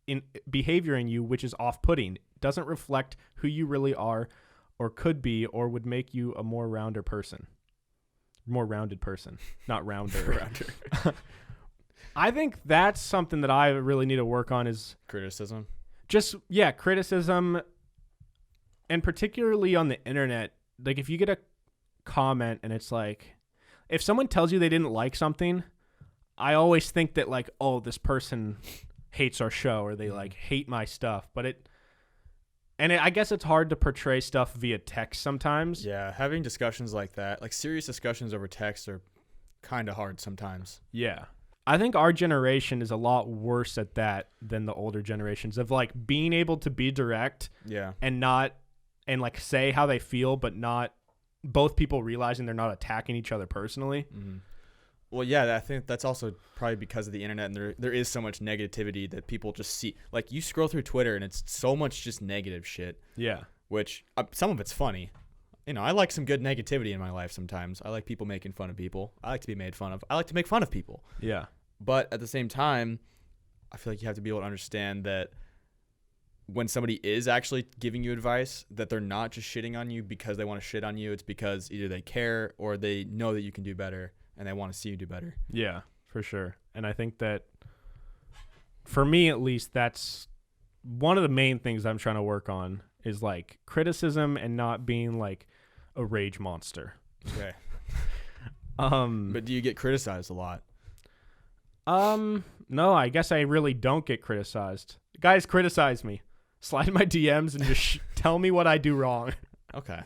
which is off-putting. Doesn't reflect who you really are, or could be, or would make you a more rounded person, not rounder. I think that's something that I really need to work on is criticism. Criticism, and particularly on the internet. Like, if you get a comment and it's like, if someone tells you they didn't like something, I always think that like, oh, this person hates our show, or they like hate my stuff. I guess it's hard to portray stuff via text sometimes. Yeah, having discussions like that, like serious discussions over text, are kind of hard sometimes. Yeah. I think our generation is a lot worse at that than the older generations of like being able to be direct. Yeah. And like say how they feel, but not both people realizing they're not attacking each other personally. Mm-hmm. Well, yeah, I think that's also probably because of the internet, and there is so much negativity that people just see. Like, you scroll through Twitter, and it's so much just negative shit. Yeah. Which some of it's funny. I like some good negativity in my life sometimes. I like people making fun of people. I like to be made fun of. I like to make fun of people. Yeah. But at the same time, I feel like you have to be able to understand that when somebody is actually giving you advice, that they're not just shitting on you because they want to shit on you. It's because either they care or they know that you can do better and they want to see you do better. Yeah, for sure. And I think that for me, at least, that's one of the main things I'm trying to work on is like criticism and not being like a rage monster. Okay. But do you get criticized a lot? No, I guess I really don't get criticized. Guys criticize me. Slide in my DMs and just tell me what I do wrong. Okay.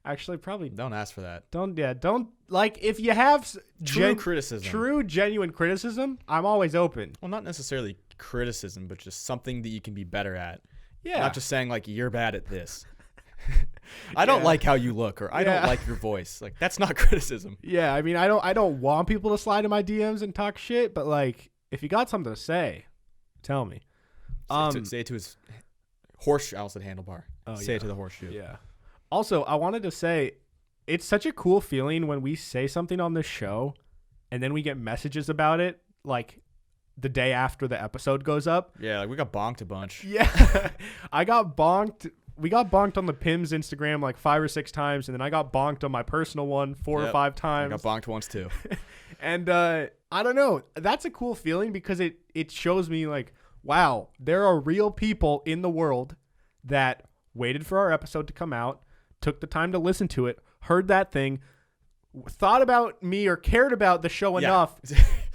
Actually, probably Don't ask for that. don't like if you have Criticism. true genuine criticism, I'm always open. Well, not necessarily criticism, but just something that you can be better at. Yeah. Not just saying like you're bad at this. I don't like how you look, or I don't like your voice. Like that's not criticism. Yeah, I mean, I don't want people to slide in my DMs and talk shit, but like if you got something to say, tell me. Say it to his horseshoe. I almost said handlebar. Say it to the horseshoe. Yeah. Also, I wanted to say, it's such a cool feeling when we say something on this show, and then we get messages about it, like the day after the episode goes up. Yeah, like we got bonked a bunch. Yeah, I got bonked. We got bonked on the PIMS Instagram like 5 or 6 times, and then I got bonked on my personal one 4 or 5 times. I got bonked once too. And I don't know. That's a cool feeling because it shows me like, wow, there are real people in the world that waited for our episode to come out, took the time to listen to it, heard that thing, thought about me or cared about the show enough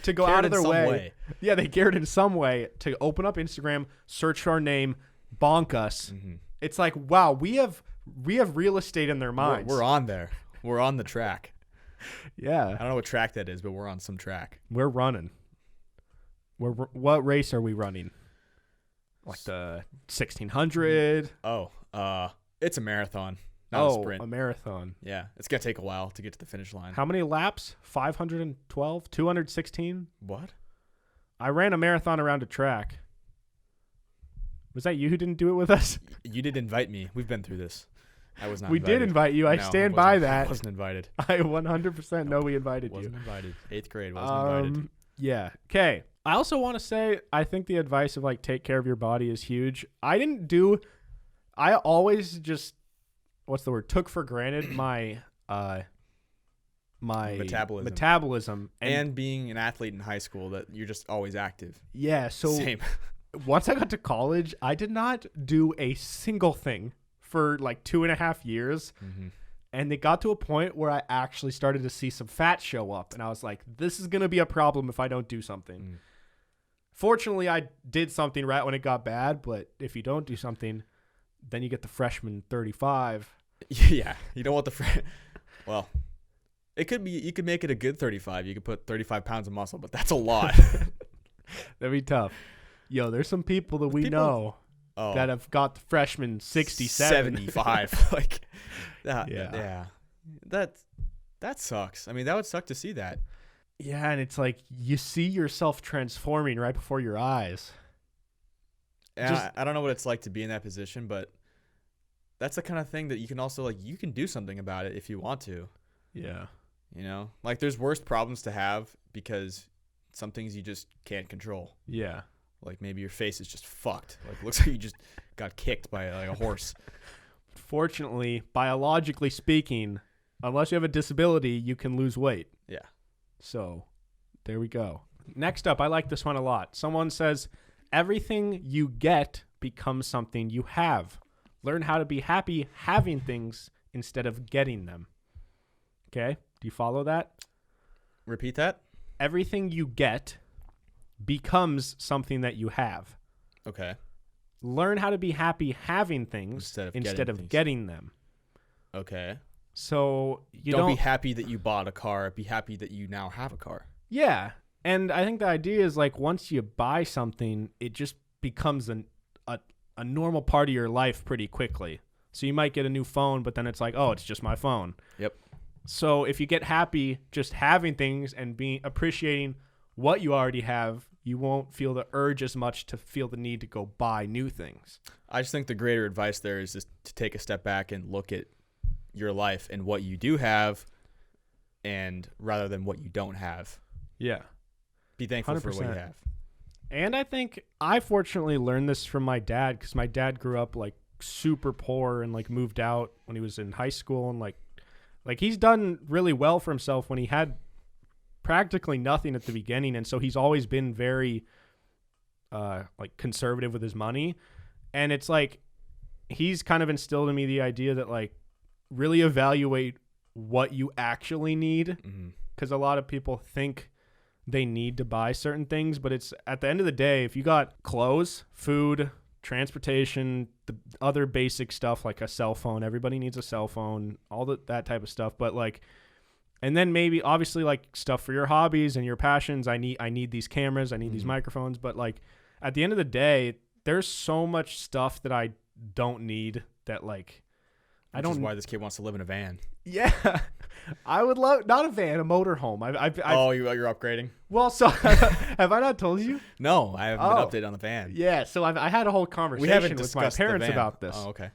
to go out of their way. Yeah, they cared in some way to open up Instagram, search for our name, bonk us. Mm-hmm. It's like, wow, we have real estate in their minds. We're on there. We're on the track. Yeah. I don't know what track that is, but we're on some track. We're running. What race are we running? Like the 1600? It's a marathon, not a sprint. A marathon. Yeah, it's gonna take a while to get to the finish line. How many laps? 512? 216? What? I ran a marathon around a track. Was that you who didn't do it with us? You did invite me. We've been through this. I was not We invited. did invite you. I No, stand by that. I wasn't invited. I 100% know we invited Wasn't you. invited. 8th grade wasn't invited. Yeah. Okay. I also want to say, I think the advice of like take care of your body is huge. I always just, what's the word? Took for granted my metabolism and being an athlete in high school, that you're just always active. Yeah. So Same. once I got to college, I did not do a single thing for like 2.5 years. Mm-hmm. And it got to a point where I actually started to see some fat show up. And I was like, this is going to be a problem if I don't do something. Mm. Fortunately, I did something right when it got bad. But if you don't do something, then you get the freshman 35. Yeah. You don't want the well, it could be, you could make it a good 35. You could put 35 pounds of muscle, but that's a lot. That'd be tough. Yo, there's some people that we know that have got the freshman 67. 75. Like that. Yeah. That sucks. I mean, that would suck to see that. Yeah, and it's like you see yourself transforming right before your eyes. And I don't know what it's like to be in that position, but that's the kind of thing that you can also, like, you can do something about it if you want to. Yeah. You know? Like, there's worse problems to have because some things you just can't control. Yeah. Like, maybe your face is just fucked. Like, looks like you just got kicked by, like, a horse. Fortunately, biologically speaking, unless you have a disability, you can lose weight. Yeah. So, there we go. Next up, I like this one a lot. Someone says, everything you get becomes something you have. Learn how to be happy having things instead of getting them. Okay? Do you follow that? Repeat that. Everything you get becomes something that you have. Okay. Learn how to be happy having things instead of getting them. Okay. So you don't be happy that you bought a car. Be happy that you now have a car. Yeah. And I think the idea is like once you buy something, it just becomes a normal part of your life pretty quickly. So you might get a new phone, but then it's like, oh, it's just my phone. Yep. So if you get happy just having things and appreciating what you already have, you won't feel the urge as much to feel the need to go buy new things. I just think the greater advice there is just to take a step back and look at your life and what you do have, and rather than what you don't have. Yeah. Be thankful 100%. for what you have. And I think I fortunately learned this from my dad, because my dad grew up like super poor and like moved out when he was in high school, and like he's done really well for himself when he had practically nothing at the beginning. And so he's always been very like conservative with his money. And it's like he's kind of instilled in me the idea that like really evaluate what you actually need, because a lot of people think they need to buy certain things, but it's at the end of the day, if you got clothes, food, transportation, the other basic stuff like a cell phone, everybody needs a cell phone, all that type of stuff. But like, and then maybe obviously like stuff for your hobbies and your passions. I need these cameras, I need these microphones. But like at the end of the day, there's so much stuff that I don't need that like Which is why this kid wants to live in a van. Yeah, I would love not a van, a motorhome. You're upgrading? Well, so have I not told you? No, I haven't been updated on the van. Yeah, so I had a whole conversation with my parents about this. Oh, okay.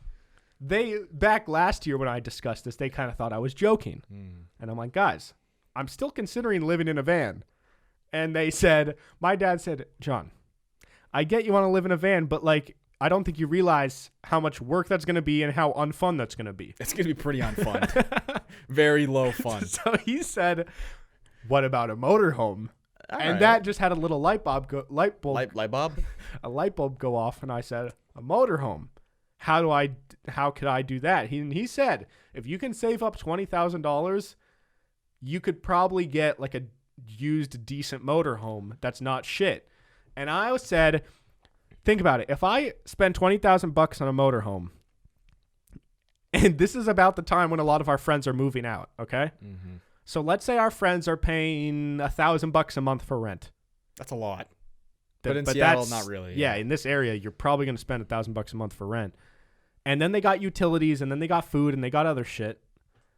They back last year when I discussed this, they kind of thought I was joking, and I'm like, guys, I'm still considering living in a van, and they said, my dad said, John, I get you want to live in a van, but like, I don't think you realize how much work that's going to be and how unfun that's going to be. It's going to be pretty unfun. Very low fun. So he said, what about a motorhome? And that just had a little light bulb go off. And I said, a motorhome. How could I do that? He said, if you can save up $20,000, you could probably get like a used decent motorhome that's not shit. And I said, think about it. If I spend $20,000 on a motorhome, and this is about the time when a lot of our friends are moving out, okay? Mm-hmm. So let's say our friends are paying $1,000 a month for rent. That's a lot. But in Seattle, not really. Yeah, in this area, you're probably going to spend $1,000 a month for rent. And then they got utilities, and then they got food, and they got other shit.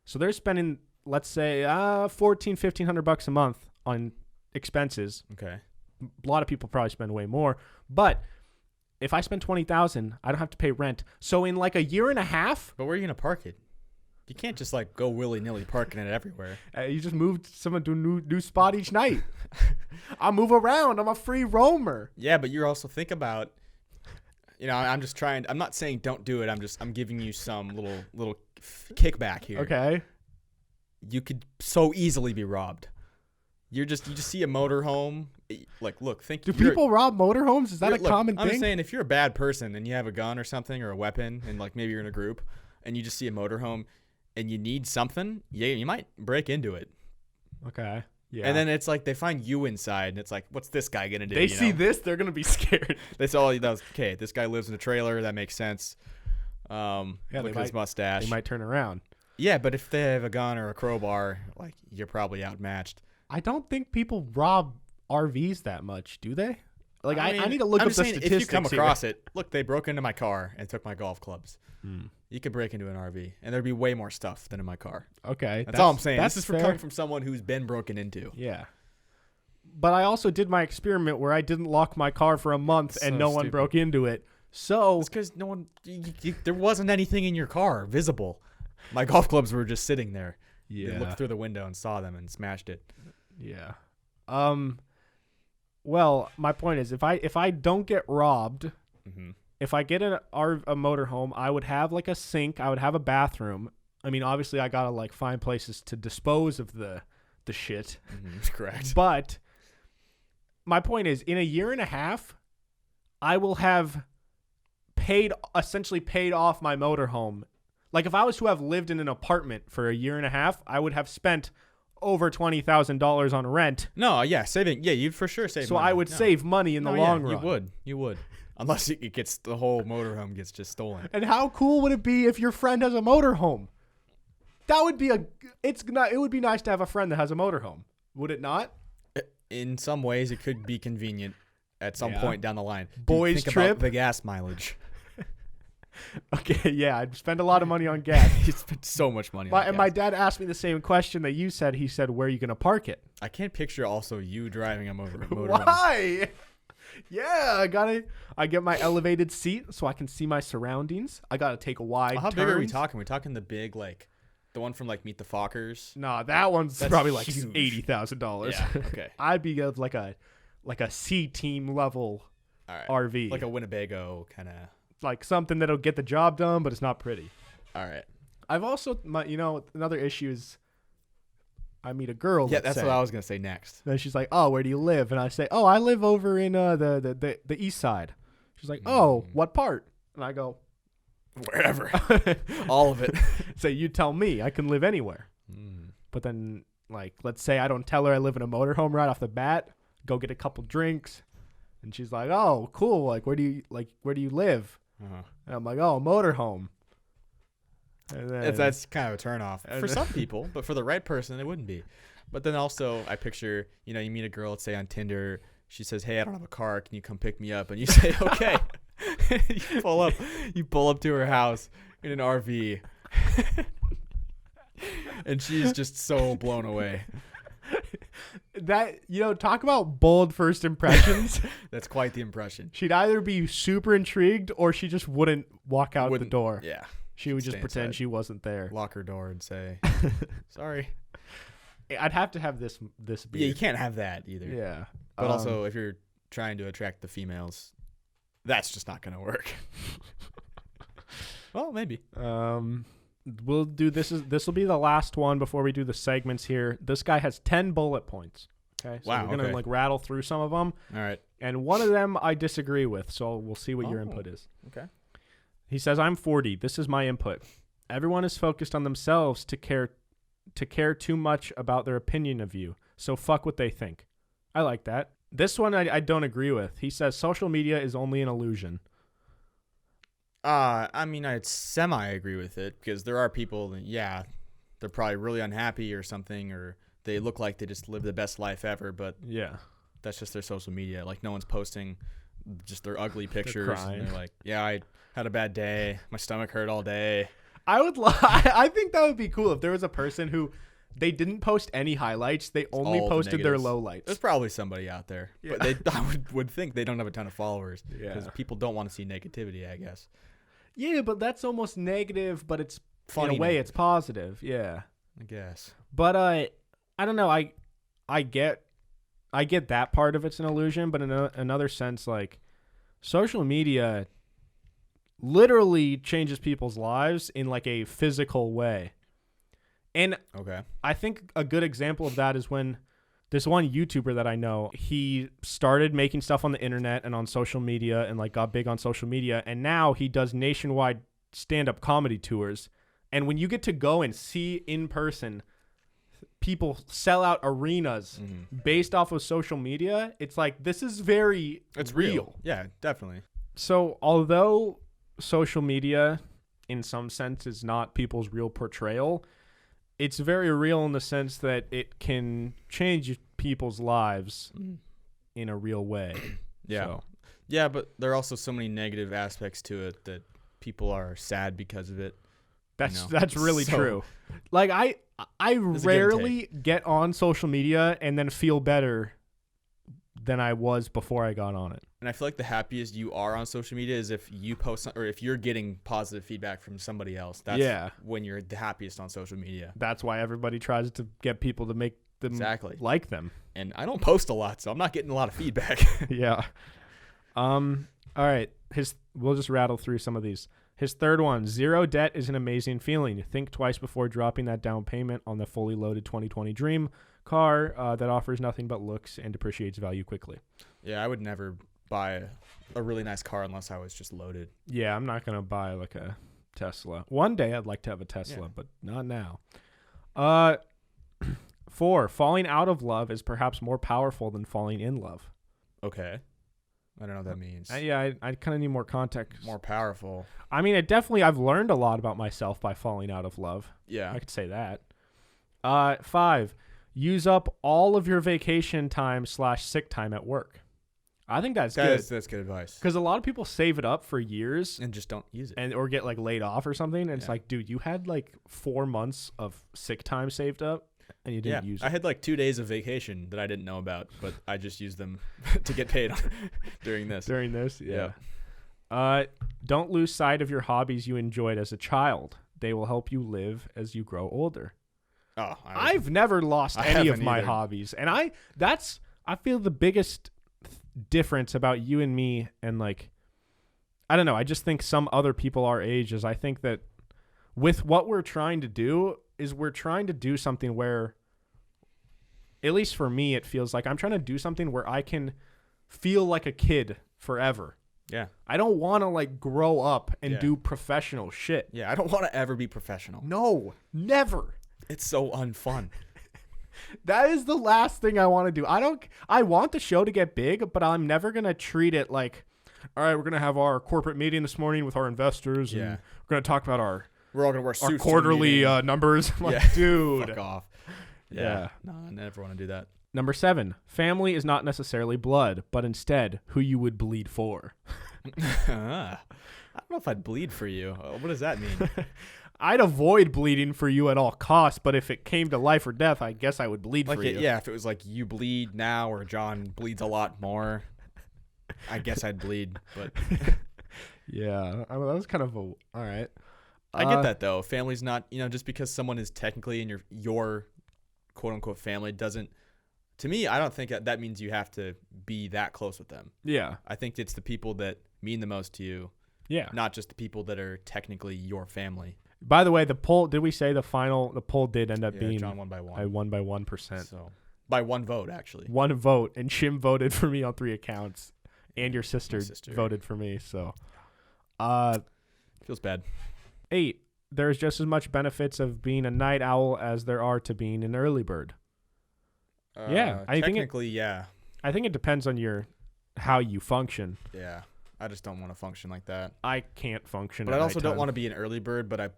So they're spending, let's say, $1,500 a month on expenses. Okay. A lot of people probably spend way more, but if I spend $20,000, I don't have to pay rent. So in like a year and a half, but where are you gonna park it? You can't just like go willy nilly parking it everywhere. You just moved someone to a new spot each night. I'll move around. I'm a free roamer. Yeah, but you're also think about, I'm just trying. I'm not saying don't do it. I'm giving you some little kickback here. Okay. You could so easily be robbed. You just see a motorhome. Like, look, do people rob motorhomes? Is that a common thing? I'm just saying, if you're a bad person and you have a gun or something or a weapon, and like maybe you're in a group and you just see a motorhome and you need something, yeah, you might break into it. Okay. Yeah. And then it's like they find you inside, and it's like, what's this guy gonna do? They see this, they're gonna be scared. They saw okay. This guy lives in a trailer. That makes sense. Look at his mustache. They might turn around. Yeah, but if they have a gun or a crowbar, like you're probably outmatched. I don't think people rob RVs that much, do they? Like, I need to look up the statistics. If you come across it, look, they broke into my car and took my golf clubs. You could break into an RV, and there'd be way more stuff than in my car. Okay. That's all I'm saying. This is coming from someone who's been broken into. Yeah. But I also did my experiment where I didn't lock my car for a month and no one broke into it. So it's because no one, there wasn't anything in your car visible. My golf clubs were just sitting there. Yeah. They looked through the window and saw them and smashed it. Yeah. Well, my point is, if I don't get robbed, if I get a motorhome, I would have like a sink. I would have a bathroom. I mean, obviously, I gotta like find places to dispose of the shit. Correct. But my point is, in a year and a half, I will have essentially paid off my motorhome. Like, if I was to have lived in an apartment for a year and a half, I would have spent over $20,000 on rent. No, yeah, saving. Yeah, you'd for sure save money. So I would save money in the long run. You would. Unless it gets, the whole motorhome gets just stolen. And how cool would it be if your friend has a motorhome? That would be it would be nice to have a friend that has a motorhome. Would it not? In some ways, it could be convenient at some point down the line. Boys think trip. About the gas mileage. Okay, yeah, I'd spend a lot of money on gas. You spend so much money on gas. And my dad asked me the same question that you said. He said, where are you going to park it? I can't picture also you driving a motorhome. Why? Yeah, I get my elevated seat so I can see my surroundings. I got to take a wide turn. How big are we talking? We're talking the big, like, The one from like Meet the Fockers. Nah, that one's That's probably like huge. $80,000. Yeah. Okay. I'd be of like a C team level All right. RV, Like a Winnebago kind of. like something that'll get the job done, but it's not pretty. All right. I've also, another issue is I meet a girl. Yeah, that's what I was gonna say next. Then she's like, "Oh, where do you live?" And I say, "Oh, I live over in the east side." She's like, "Oh, what part?" And I go, Wherever. All of it. "Say you tell me. I can live anywhere." But then, like, let's say I don't tell her I live in a motorhome right off the bat. Go get a couple drinks, and she's like, "Oh, cool. Like, where do you live?" Uh-huh. And I'm like, "Oh, motorhome." And then, That's kind of a turnoff for some people, but for the right person, it wouldn't be. But then also, I picture, you meet a girl, let's say on Tinder. She says, "Hey, I don't have a car. Can you come pick me up?" And you say, "Okay." You pull up to her house in an RV, and she's just so blown away. that talk about bold first impressions. That's quite the impression. She'd either be super intrigued or she just wouldn't walk out the door. Yeah. She would just Stay pretend inside. she wasn't there. Lock her door and say, "Sorry." I'd have to have this beard. Yeah, you can't have that either. Yeah. But also, if you're trying to attract the females, that's just not going to work. Well, maybe. We'll do this. This will be the last one before we do the segments here. This guy has 10 bullet points. Okay. So Wow, we're gonna rattle through some of them. All right. And one of them I disagree with. So we'll see what your input is. Okay. He says, "I'm 40. This is my input. Everyone is focused on themselves to care too much about their opinion of you. So fuck what they think." I like that. This one I don't agree with. He says social media is only an illusion. I'd semi-agree with it because there are people that, they're probably really unhappy or something, or they look like they just live the best life ever, but Yeah. that's just their social media. Like, no one's posting just their ugly pictures. crying. And they're like, "Yeah, I had a bad day. My stomach hurt all day." I think that would be cool if there was a person who they didn't post any highlights. They only all the posted their negatives. lowlights. There's probably somebody out there, Yeah. but I would think they don't have a ton of followers because Yeah. people don't want to see negativity, I guess. Yeah, but that's almost negative, but it's Funny in a way negative. it's positive. Yeah. I guess. But I don't know. I get that part of it's an illusion, but in another sense, like social media literally changes people's lives in like a physical way. And Okay. I think a good example of that is when this one YouTuber that I know, he started making stuff on the internet and on social media and like got big on social media. And now he does nationwide stand-up comedy tours. And when you get to go and see in person people sell out arenas based off of social media, it's like, this is very It's real. Yeah, definitely. So although social media in some sense is not people's real portrayal, it's very real in the sense that it can change people's lives in a real way. Yeah. So, Yeah, but there are also so many negative aspects to it that people are sad because of it. that's really So- true. Like I give and rarely get on social media and then feel better than I was before I got on it. And I feel like the happiest you are on social media is if you post or if you're getting positive feedback from somebody else. That's when you're the happiest on social media. That's why everybody tries to get people to make them Exactly. like them. And I don't post a lot, so I'm not getting a lot of feedback. Yeah. All right. We'll just rattle through some of these. His third one, zero debt is an amazing feeling. Think twice before dropping that down payment on the fully loaded 2020 Dream car that offers nothing but looks and depreciates value quickly. Yeah, I would never buy a really nice car unless I was just loaded. Yeah, I'm not going to buy like a Tesla. One day I'd like to have a Tesla, Yeah. but not now. 4, falling out of love is perhaps more powerful than falling in love. Okay. I don't know what that means. I kind of need more context. More powerful. I mean, I've learned a lot about myself by falling out of love. Yeah. I could say that. 5, use up all of your vacation time / sick time at work. I think that's good. That's good advice. Because a lot of people save it up for years And just don't use it. and or get like laid off or something. And it's Yeah. like, dude, you had like 4 months of sick time saved up and you didn't use I it. had like 2 days of vacation that I didn't know about, but I just used them to get paid during this. During this, yeah. Don't lose sight of your hobbies you enjoyed as a child. They will help you live as you grow older. Oh, I've never lost I any of haven't my either. hobbies. And I feel the biggest difference about you and me, and like, I don't know, I just think some other people our age is I think that with what we're trying to do is we're trying to do something where, at least for me, it feels like I'm trying to do something where I can feel like a kid forever. Yeah. I don't want to like grow up and Yeah. do professional shit. Yeah, I don't want to ever be professional. No, never. It's so unfun. That is the last thing I want to do. I want the show to get big, but I'm never going to treat it like, all right, we're going to have our corporate meeting this morning with our investors. Yeah. And we're going to talk about our We're all going to wear suits. to the quarterly meeting. numbers. I'm like, Yeah. dude. Fuck off. Yeah. No, I never want to do that. Number 7, family is not necessarily blood, but instead who you would bleed for. I don't know if I'd bleed for you. What does that mean? I'd avoid bleeding for you at all costs, but if it came to life or death, I guess I would bleed Like, for you. yeah, if it was like you bleed now or John bleeds a lot more, I guess I'd bleed. But Yeah. I mean, that was kind of all right. I get that though. Family's not, just because someone is technically in your quote unquote family doesn't. To me, I don't think that means you have to be that close with them. Yeah. I think it's the people that mean the most to you, Yeah. not just the people that are technically your family. By the way, the poll, did we say the poll did end up Yeah, being John won by one. I won by 1%. So by one vote, actually. One vote, and Shim voted for me on 3 accounts, and your sister, sister. voted for me. So, Feels bad. 8, there's just as much benefits of being a night owl as there are to being an early bird. Yeah, I think technically, yeah. I think it depends on how you function. Yeah. I just don't want to function like that. I can't function. But I also don't want to be an early bird, but I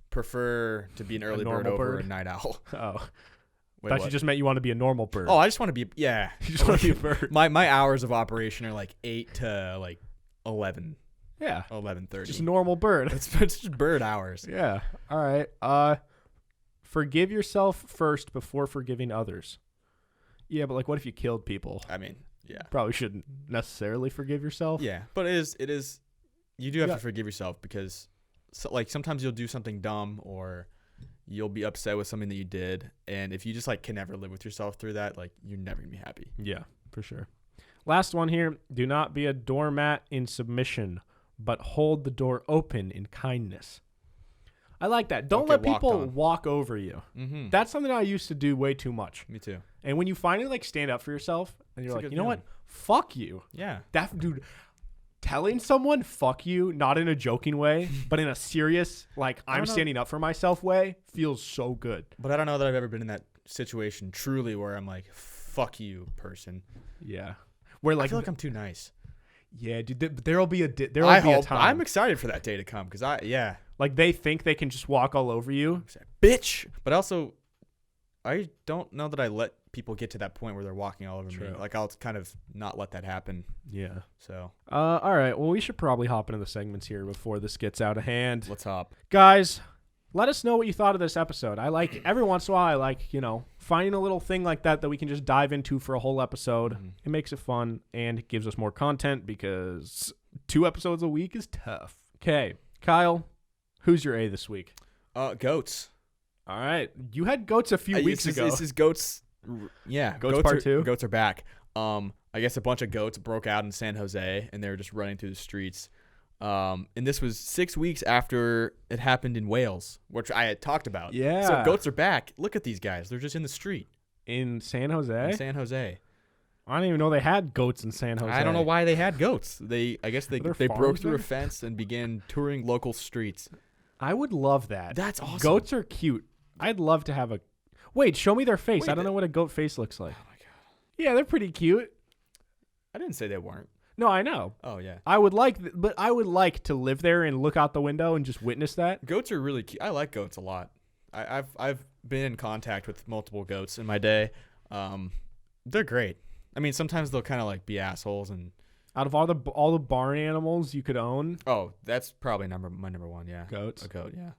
prefer to be an early bird normal over bird? a night owl. Oh, Wait, thought what? you just meant you want to be a normal bird. Oh, I just want to be, yeah. you just want to be a bird. My hours of operation are like 8 to like 11, Yeah, 11:30. just a normal bird. It's just bird hours. Yeah. All right. Forgive yourself first before forgiving others. Yeah, but like, what if you killed people? I mean, yeah. Probably shouldn't necessarily forgive yourself. Yeah, but it is you do have Yeah. to forgive yourself because like sometimes you'll do something dumb or you'll be upset with something that you did, and if you just like can never live with yourself through that, like you're never going to be happy. Yeah, for sure. Last one here. Do not be a doormat in submission, but hold the door open in kindness. I like that. Don't let get walked people on. walk over you. Mm-hmm. That's something I used to do way too much. Me too. And when you finally like stand up for yourself and you're It's a like, good you know what? feeling. Fuck you. Yeah. That dude, telling someone fuck you, not in a joking way, but in a serious, like I I'm don't know. standing up for myself way, feels so good. But I don't know that I've ever been in that situation truly where I'm like, fuck you, person. Yeah. Where I like, feel like I'm too nice. yeah, dude, there'll be a I a hope. time. I'm excited for that day to come because Like they think they can just walk all over you. bitch. But also, I don't know that I let people get to that point where they're walking all over me. True. Like I'll kind of not let that happen. Yeah. So All right. Well, we should probably hop into the segments here before this gets out of hand. let's hop. Guys, let us know what you thought of this episode. I like every once in a while, I like, finding a little thing like that we can just dive into for a whole episode. Mhm. It makes it fun and it gives us more content because 2 episodes a week is tough. Okay, Kyle, who's your A this week? Goats. All right. You had goats a few weeks ago. This is goats. Yeah, Goats part 2? Goats are back. I guess a bunch of goats broke out in San Jose and they were just running through the streets. And this was 6 weeks after it happened in Wales, which I had talked about. Yeah. So goats are back. Look at these guys. They're just in the street In San Jose? in San Jose. I didn't even know they had goats in San Jose. I don't know why they had goats. I guess they there broke farms through a there? fence and began touring local streets. I would love that. That's awesome. Goats are cute. I'd love to have a... Wait, show me their face. Wait, I don't know what a goat face looks like. Oh my god. Yeah, they're pretty cute. I didn't say they weren't. No, I know. Oh yeah. I would but I would like to live there and look out the window and just witness that. Goats are really cute. I like goats a lot. I've been in contact with multiple goats in my day. They're great. I mean, sometimes they'll kind of like be assholes and. Out of all the barn animals you could own, Oh, that's probably my number one. Yeah. goats. A goat. Yeah.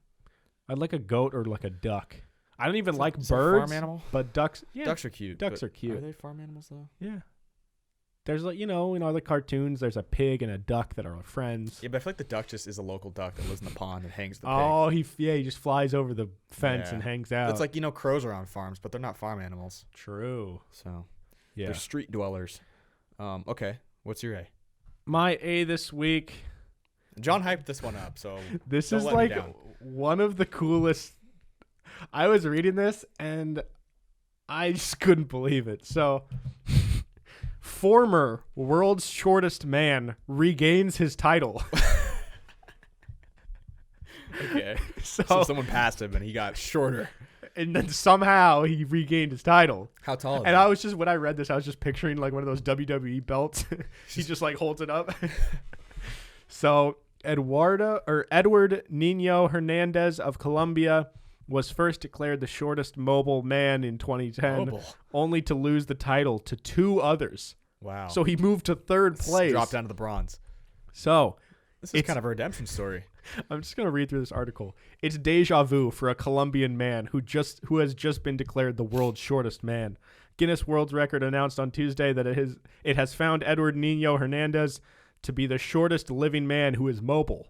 I'd like a goat or like a duck. I don't even like Is it a birds. farm animal? But ducks. Yeah, Ducks are cute. ducks but are cute. Are they farm animals though? yeah. there's like, in all the cartoons, there's a pig and a duck that are friends. Yeah, but I feel like the duck just is a local duck that lives in the pond and hangs the pig. Oh, he just flies over the fence Yeah. and hangs out. It's like, crows are on farms, but they're not farm animals. True. So Yeah. they're street dwellers. Okay. What's your A? My A this week. John hyped this one up, so This don't is let me like down. one of the coolest. I was reading this and I just couldn't believe it. So, former world's shortest man regains his title. Okay. So someone passed him and he got shorter. And then somehow he regained his title. How tall is And he? when I read this, I was just picturing like one of those WWE belts. He just like holds it up. So Edward Nino Hernandez of Colombia was first declared the shortest mobile man in 2010, Mobile. only to lose the title to two others. Wow. So he moved to third place. Dropped down to the bronze. So This is kind of a redemption story. I'm just going to read through this article. It's deja vu for a Colombian man who has just been declared the world's shortest man. Guinness World Record announced on Tuesday that it has found Edward Nino Hernandez to be the shortest living man who is mobile.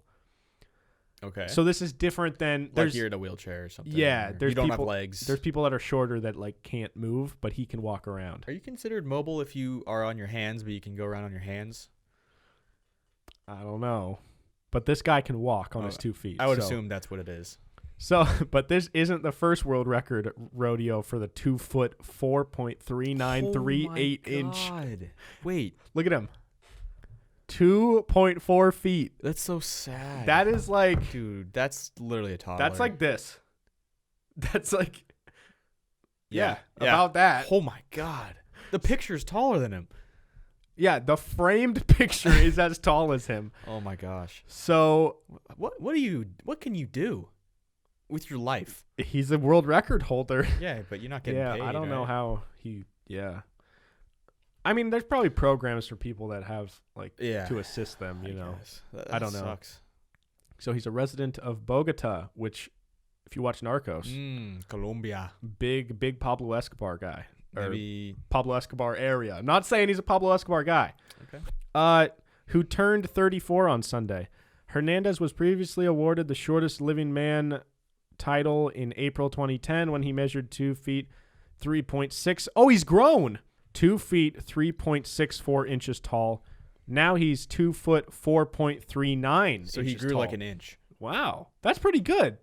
Okay. So this is different than like you're in a wheelchair or something. Yeah, or there's you don't people, have legs. There's people that are shorter that like can't move, but he can walk around. Are you considered mobile if you are on your hands, but you can go around on your hands? I don't know. But this guy can walk on his 2 feet. I would assume that's what it is. So, but this isn't the first world record rodeo for the 2 foot 4.3938 inch. God. Wait, Look at him. 2.4 feet. that's so sad. That is like, dude, that's literally a toddler. that's like this. That's like, yeah, about that. Oh my God. The picture's taller than him. Yeah, the framed picture is as tall as him. Oh my gosh. So What can you do with your life? he's a world record holder. Yeah, but you're not getting paid. I don't know right? how I mean, there's probably programs for people that have like to assist them, I know. guess. That I don't know. Sucks. So he's a resident of Bogota, which if you watch Narcos, Colombia. big Pablo Escobar guy. Maybe Pablo Escobar area. I'm not saying he's a Pablo Escobar guy. Okay. Who turned 34 on Sunday. Hernandez was previously awarded the shortest living man title in April 2010 when he measured 2 feet 3.6. Oh, he's grown. 2 feet 3.64 inches tall. Now he's 2 foot 4.39. So he grew tall. like an inch. Wow, that's pretty good.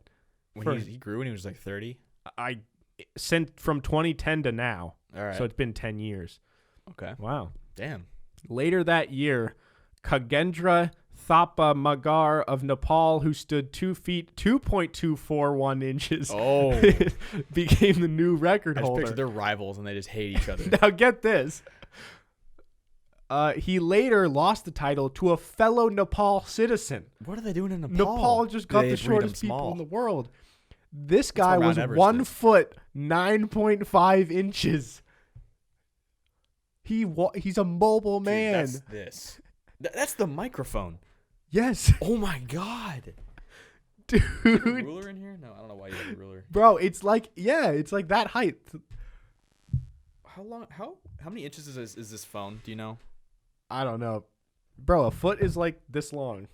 He grew when he was like 30. I sent from 2010 to now. All right. So it's been 10 years. Okay. Wow. Damn. Later that year, Kagendra Thapa Magar of Nepal, who stood 2 feet 2.241 inches, Oh. became the new record I just holder. picture they're rivals and they just hate each other. Now get this. He later lost the title to a fellow Nepal citizen. What are they doing in Nepal? Nepal just got They the breed 'em shortest people small. in the world. This guy where was Mount Everest 1 is. foot 9.5 inches. He's a mobile Dude, man. that's this. That's the microphone. Yes, Oh my God. dude. Ruler in here? No, I don't know why you have a ruler. Bro, it's like that height. How long? How many inches is this phone? Do you know? I don't know. Bro, a foot is like this long.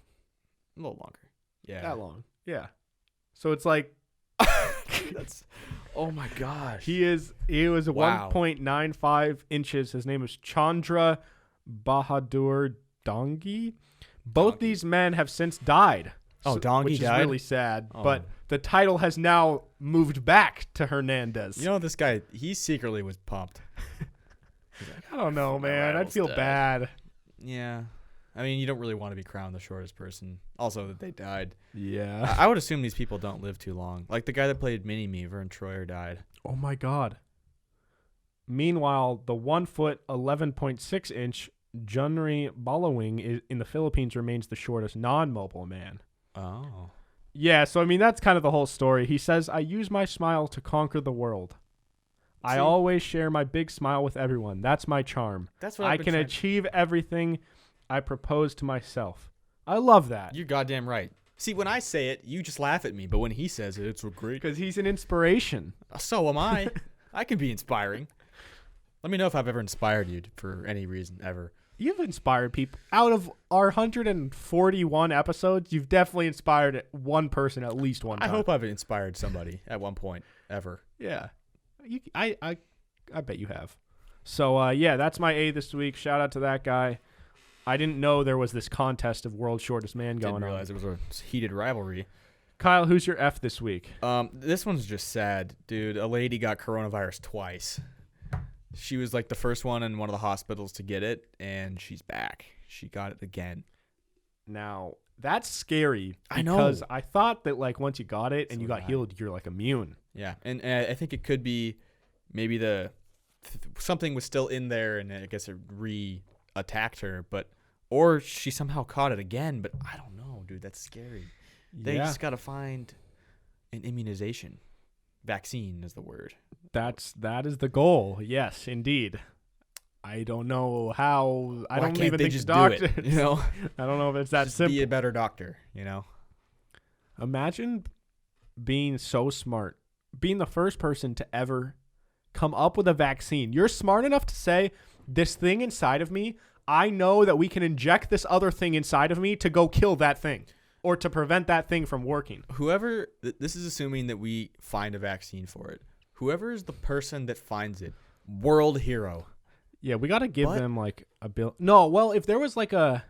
A little longer. Yeah. That long. Yeah. So it's like That's. Oh my gosh. he was Wow. 1.95 inches. His name is Chandra Bahadur Dongi. Both Dongi. these men have since died. Oh, Dongi which died? is really sad. Oh. But the title has now moved back to Hernandez. You know, this guy, he secretly was pumped. I don't know, My man. I'd rivals feel died. bad. Yeah. I mean, you don't really want to be crowned the shortest person. Also, that they died. Yeah. I would assume these people don't live too long. Like the guy that played Mini-Me, Vern Troyer, died. Oh my God. Meanwhile, the 1 foot 11.6 inch Junri Balawing in the Philippines remains the shortest non-mobile man. Oh. Yeah, so I mean that's kind of the whole story. He says, "I use my smile to conquer the world. I See? always share my big smile with everyone. That's my charm. That's what I I've been can trying- achieve everything I propose to myself." I love that You're goddamn right. See, when I say it, you just laugh at me. But when he says it, it's so great. because he's an inspiration. So am I. I can be inspiring. Let me know if I've ever inspired you for any reason ever. You've inspired people. Out of our 141 episodes, you've definitely inspired one person at least one time. I hope I've inspired somebody at one point ever. Yeah. I bet you have. So, yeah, that's my A this week. Shout out to that guy. I didn't know there was this contest of world's shortest man going on. Didn't realize it was a heated rivalry. Kyle, who's your F this week? This one's just sad, dude. A lady got coronavirus twice. She was like the first one in one of the hospitals to get it, and she's back. She got it again. Now, that's scary. I know. Because I thought that like once you got it and you got healed, you're like immune. Yeah, and I think it could be maybe something was still in there, and I guess it attacked her, or she somehow caught it again. But I don't know, dude. That's scary. They just gotta find an immunization. Vaccine is the word. That is the goal. Yes, indeed. I don't know how. I don't even think just doctors. do it, you know, I don't know if it's that just simple. be a better doctor. You know. Imagine being so smart, being the first person to ever come up with a vaccine. You're smart enough to say, this thing inside of me, I know that we can inject this other thing inside of me to go kill that thing or to prevent that thing from working. Whoever, this is assuming that we find a vaccine for it. Whoever is the person that finds it, world hero. Yeah, we got to give them like a bill. No, well, if there was like a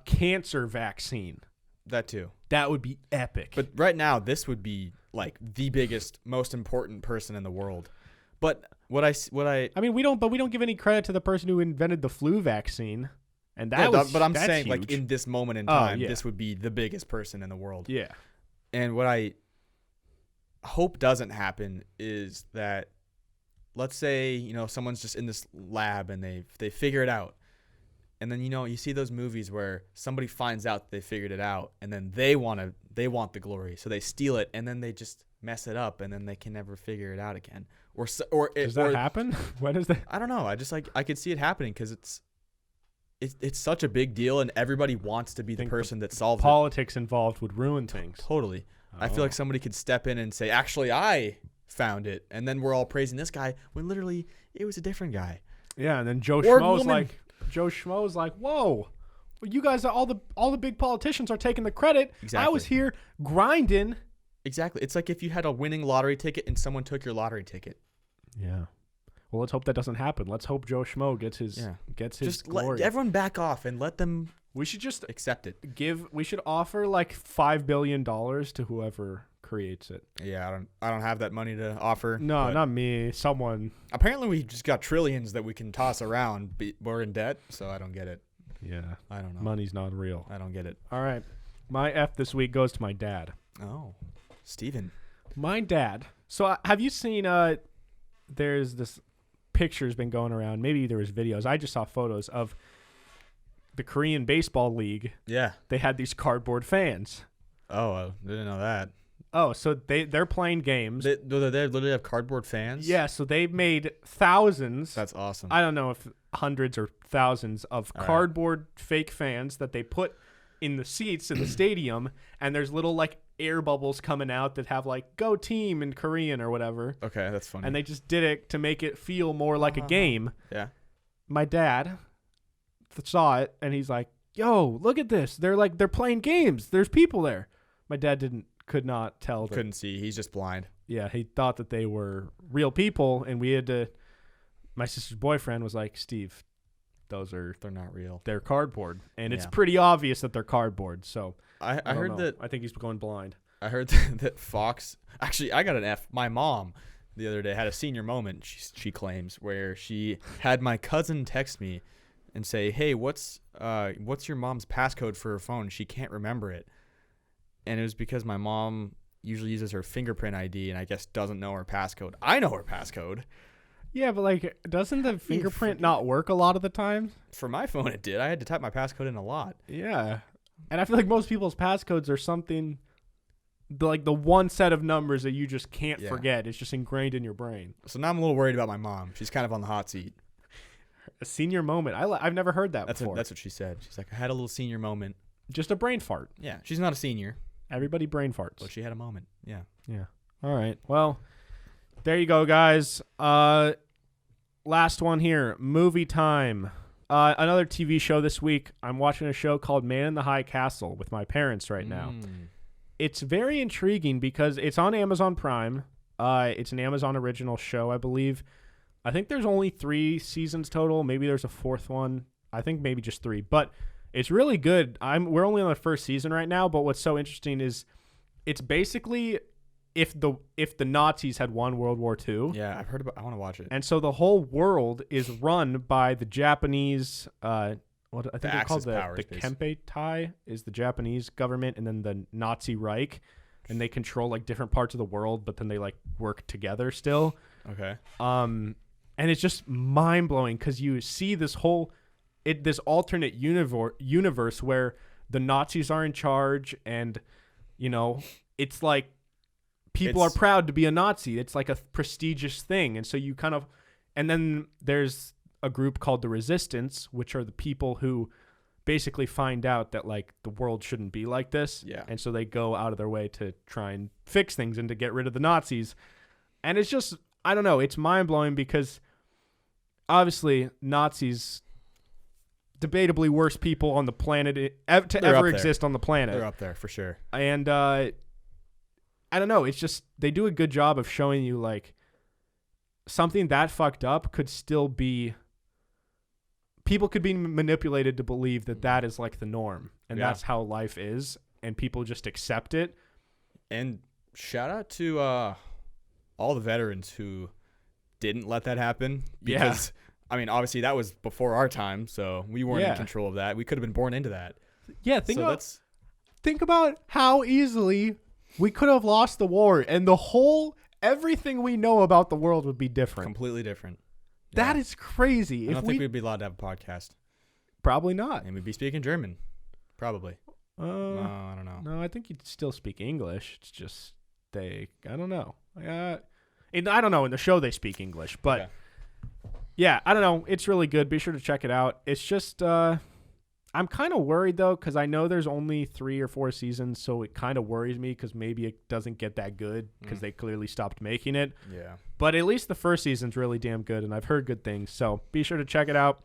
cancer vaccine. That too. That would be epic. But right now, this would be like the biggest, most important person in the world. But I mean, we don't give any credit to the person who invented the flu vaccine. And that's saying huge. like in this moment in time, this would be the biggest person in the world. Yeah. And what I hope doesn't happen is that, let's say, you know, someone's just in this lab and they figure it out. And then, you know, you see those movies where somebody finds out they figured it out and then they want the glory. So they steal it and then they just mess it up and then they can never figure it out again. Does that happen? When is that? I don't know. I could see it happening because it's such a big deal and everybody wants to be the person that solves it. Politics involved would ruin things. Totally. I feel like somebody could step in and say, actually, I found it. And then we're all praising this guy when literally it was a different guy. Yeah. And then Joe Schmo's like, whoa, you guys, all the big politicians are taking the credit. Exactly. I was here grinding. Exactly. It's like if you had a winning lottery ticket and someone took your lottery ticket. Yeah. Well, let's hope that doesn't happen. Let's hope Joe Schmo gets his glory. Let everyone back off and let them. We should just accept it. We should offer like $5 billion to whoever creates it. Yeah, I don't have that money to offer. No, not me. Someone. Apparently, we just got trillions that we can toss around. We're in debt, so I don't get it. Yeah, I don't know. Money's not real. I don't get it. All right, my F this week goes to my dad. Oh, Steven. My dad. So have you seen? There's this picture's been going around. Maybe there was videos. I just saw photos of the Korean baseball league. Yeah, they had these cardboard fans. Oh, I didn't know that. Oh, so they're playing games. They literally have cardboard fans? Yeah, so they made thousands. That's awesome. I don't know if hundreds or thousands of cardboard fake fans that they put in the seats in the stadium, and there's little like air bubbles coming out that have like "Go Team" in Korean or whatever. Okay, that's funny. And they just did it to make it feel more like a game. Yeah. My dad saw it and he's like, "Yo, look at this. They're playing games. There's people there." My dad could not tell. Couldn't see. He's just blind. Yeah, he thought that they were real people, and we had to. My sister's boyfriend was like, "Steve, they're not real. They're cardboard, and it's pretty obvious that they're cardboard." So I heard that. I think he's going blind. I heard that Fox. Actually, I got an F. My mom the other day had a senior moment. She claims where she had my cousin text me and say, "Hey, what's your mom's passcode for her phone? She can't remember it." And it was because my mom usually uses her fingerprint ID and I guess doesn't know her passcode. I know her passcode. Yeah, but like, doesn't the fingerprint not work a lot of the time? For my phone, it did. I had to type my passcode in a lot. Yeah. And I feel like most people's passcodes are something like the one set of numbers that you just can't forget. It's just ingrained in your brain. So now I'm a little worried about my mom. She's kind of on the hot seat. A senior moment. I've never heard that before. That's what she said. She's like, I had a little senior moment. Just a brain fart. Yeah. She's not a senior. Everybody brain farts. But she had a moment. Yeah. Yeah. All right. Well, there you go, guys. Last one here. Movie time. Another TV show this week. I'm watching a show called Man in the High Castle with my parents right now. It's very intriguing because it's on Amazon Prime. It's an Amazon original show, I believe. I think there's only 3 seasons total. Maybe there's a 4th one. I think maybe just 3. But it's really good. We're only on the 1st season right now. But what's so interesting is it's basically if the Nazis had won World War II. Yeah, I've heard about. I want to watch it. And so the whole world is run by the Japanese. What I think they're called the Kempeitai is the Japanese government, and then the Nazi Reich, and they control like different parts of the world, but then they like work together still. Okay. And it's just mind blowing because you see this this alternate universe where the Nazis are in charge, and it's like people are proud to be a Nazi. It's like a prestigious thing, and so and then there's a group called the Resistance, which are the people who basically find out that like the world shouldn't be like this. Yeah. And so they go out of their way to try and fix things and to get rid of the Nazis. And it's just, I don't know, it's mind blowing because obviously Nazis, debatably worst people on the planet to ever exist on the planet. They're up there for sure. And I don't know, it's just, they do a good job of showing you like something that fucked up could still be, people could be manipulated to believe that that is like the norm and that's how life is, and people just accept it. And shout out to all the veterans who didn't let that happen, because I mean, obviously that was before our time, so we weren't in control of that. We could have been born into that. Yeah, think about how easily we could have lost the war, and everything we know about the world would be different. Completely different. That is crazy. I don't think we'd be allowed to have a podcast. Probably not. And we'd be speaking German. Probably. No, I don't know. No, I think you'd still speak English. It's just I don't know. I don't know. In the show they speak English, but yeah, I don't know. It's really good. Be sure to check it out. It's just I'm kind of worried though, because I know there's only 3 or 4 seasons, so it kind of worries me because maybe it doesn't get that good because they clearly stopped making it. Yeah. But at least the first season's really damn good, and I've heard good things, so be sure to check it out.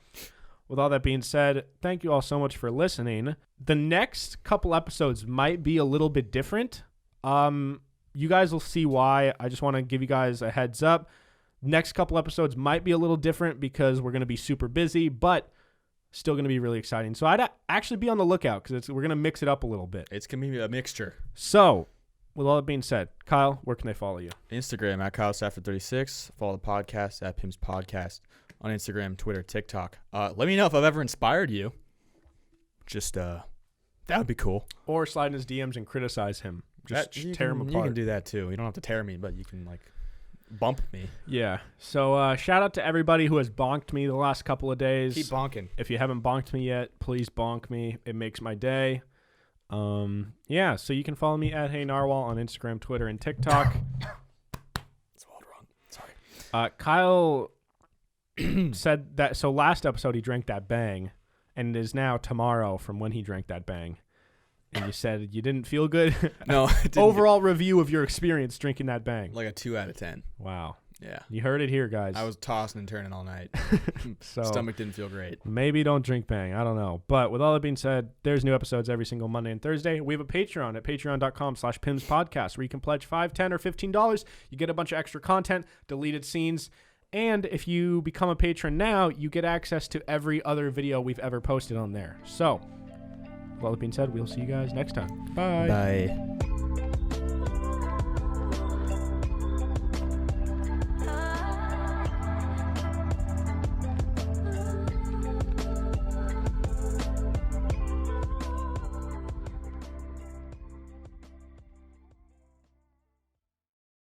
With all that being said, thank you all so much for listening. The next couple episodes might be a little bit different. You guys will see why. I just want to give you guys a heads up. Next couple episodes might be a little different because we're going to be super busy, but still going to be really exciting. So I'd actually be on the lookout because we're going to mix it up a little bit. It's going to be a mixture. So, with all that being said, Kyle, where can they follow you? Instagram at KyleSafford36. Follow the podcast at PIMS Podcast on Instagram, Twitter, TikTok. Let me know if I've ever inspired you. Just, that would be cool. Or slide in his DMs and criticize him. Just tear him apart. You can do that too. You don't have to tear me, but you can like bump me. Yeah. So shout out to everybody who has bonked me the last couple of days. Keep bonking. If you haven't bonked me yet, please bonk me. It makes my day. Yeah, so you can follow me at Hey Narwhal on Instagram, Twitter, and TikTok. Swallowed wrong. Sorry. Kyle said that, so last episode he drank that bang, and it is now tomorrow from when he drank that bang. And you said you didn't feel good? No. Overall review of your experience drinking that bang. Like a 2 out of 10. Wow. Yeah. You heard it here, guys. I was tossing and turning all night. So stomach didn't feel great. Maybe don't drink bang. I don't know. But with all that being said, there's new episodes every single Monday and Thursday. We have a Patreon at patreon.com/PIMSPodcast where you can pledge $5, $10, or $15. You get a bunch of extra content, deleted scenes. And if you become a patron now, you get access to every other video we've ever posted on there. So, with all that being said, we'll see you guys next time. Bye. Bye.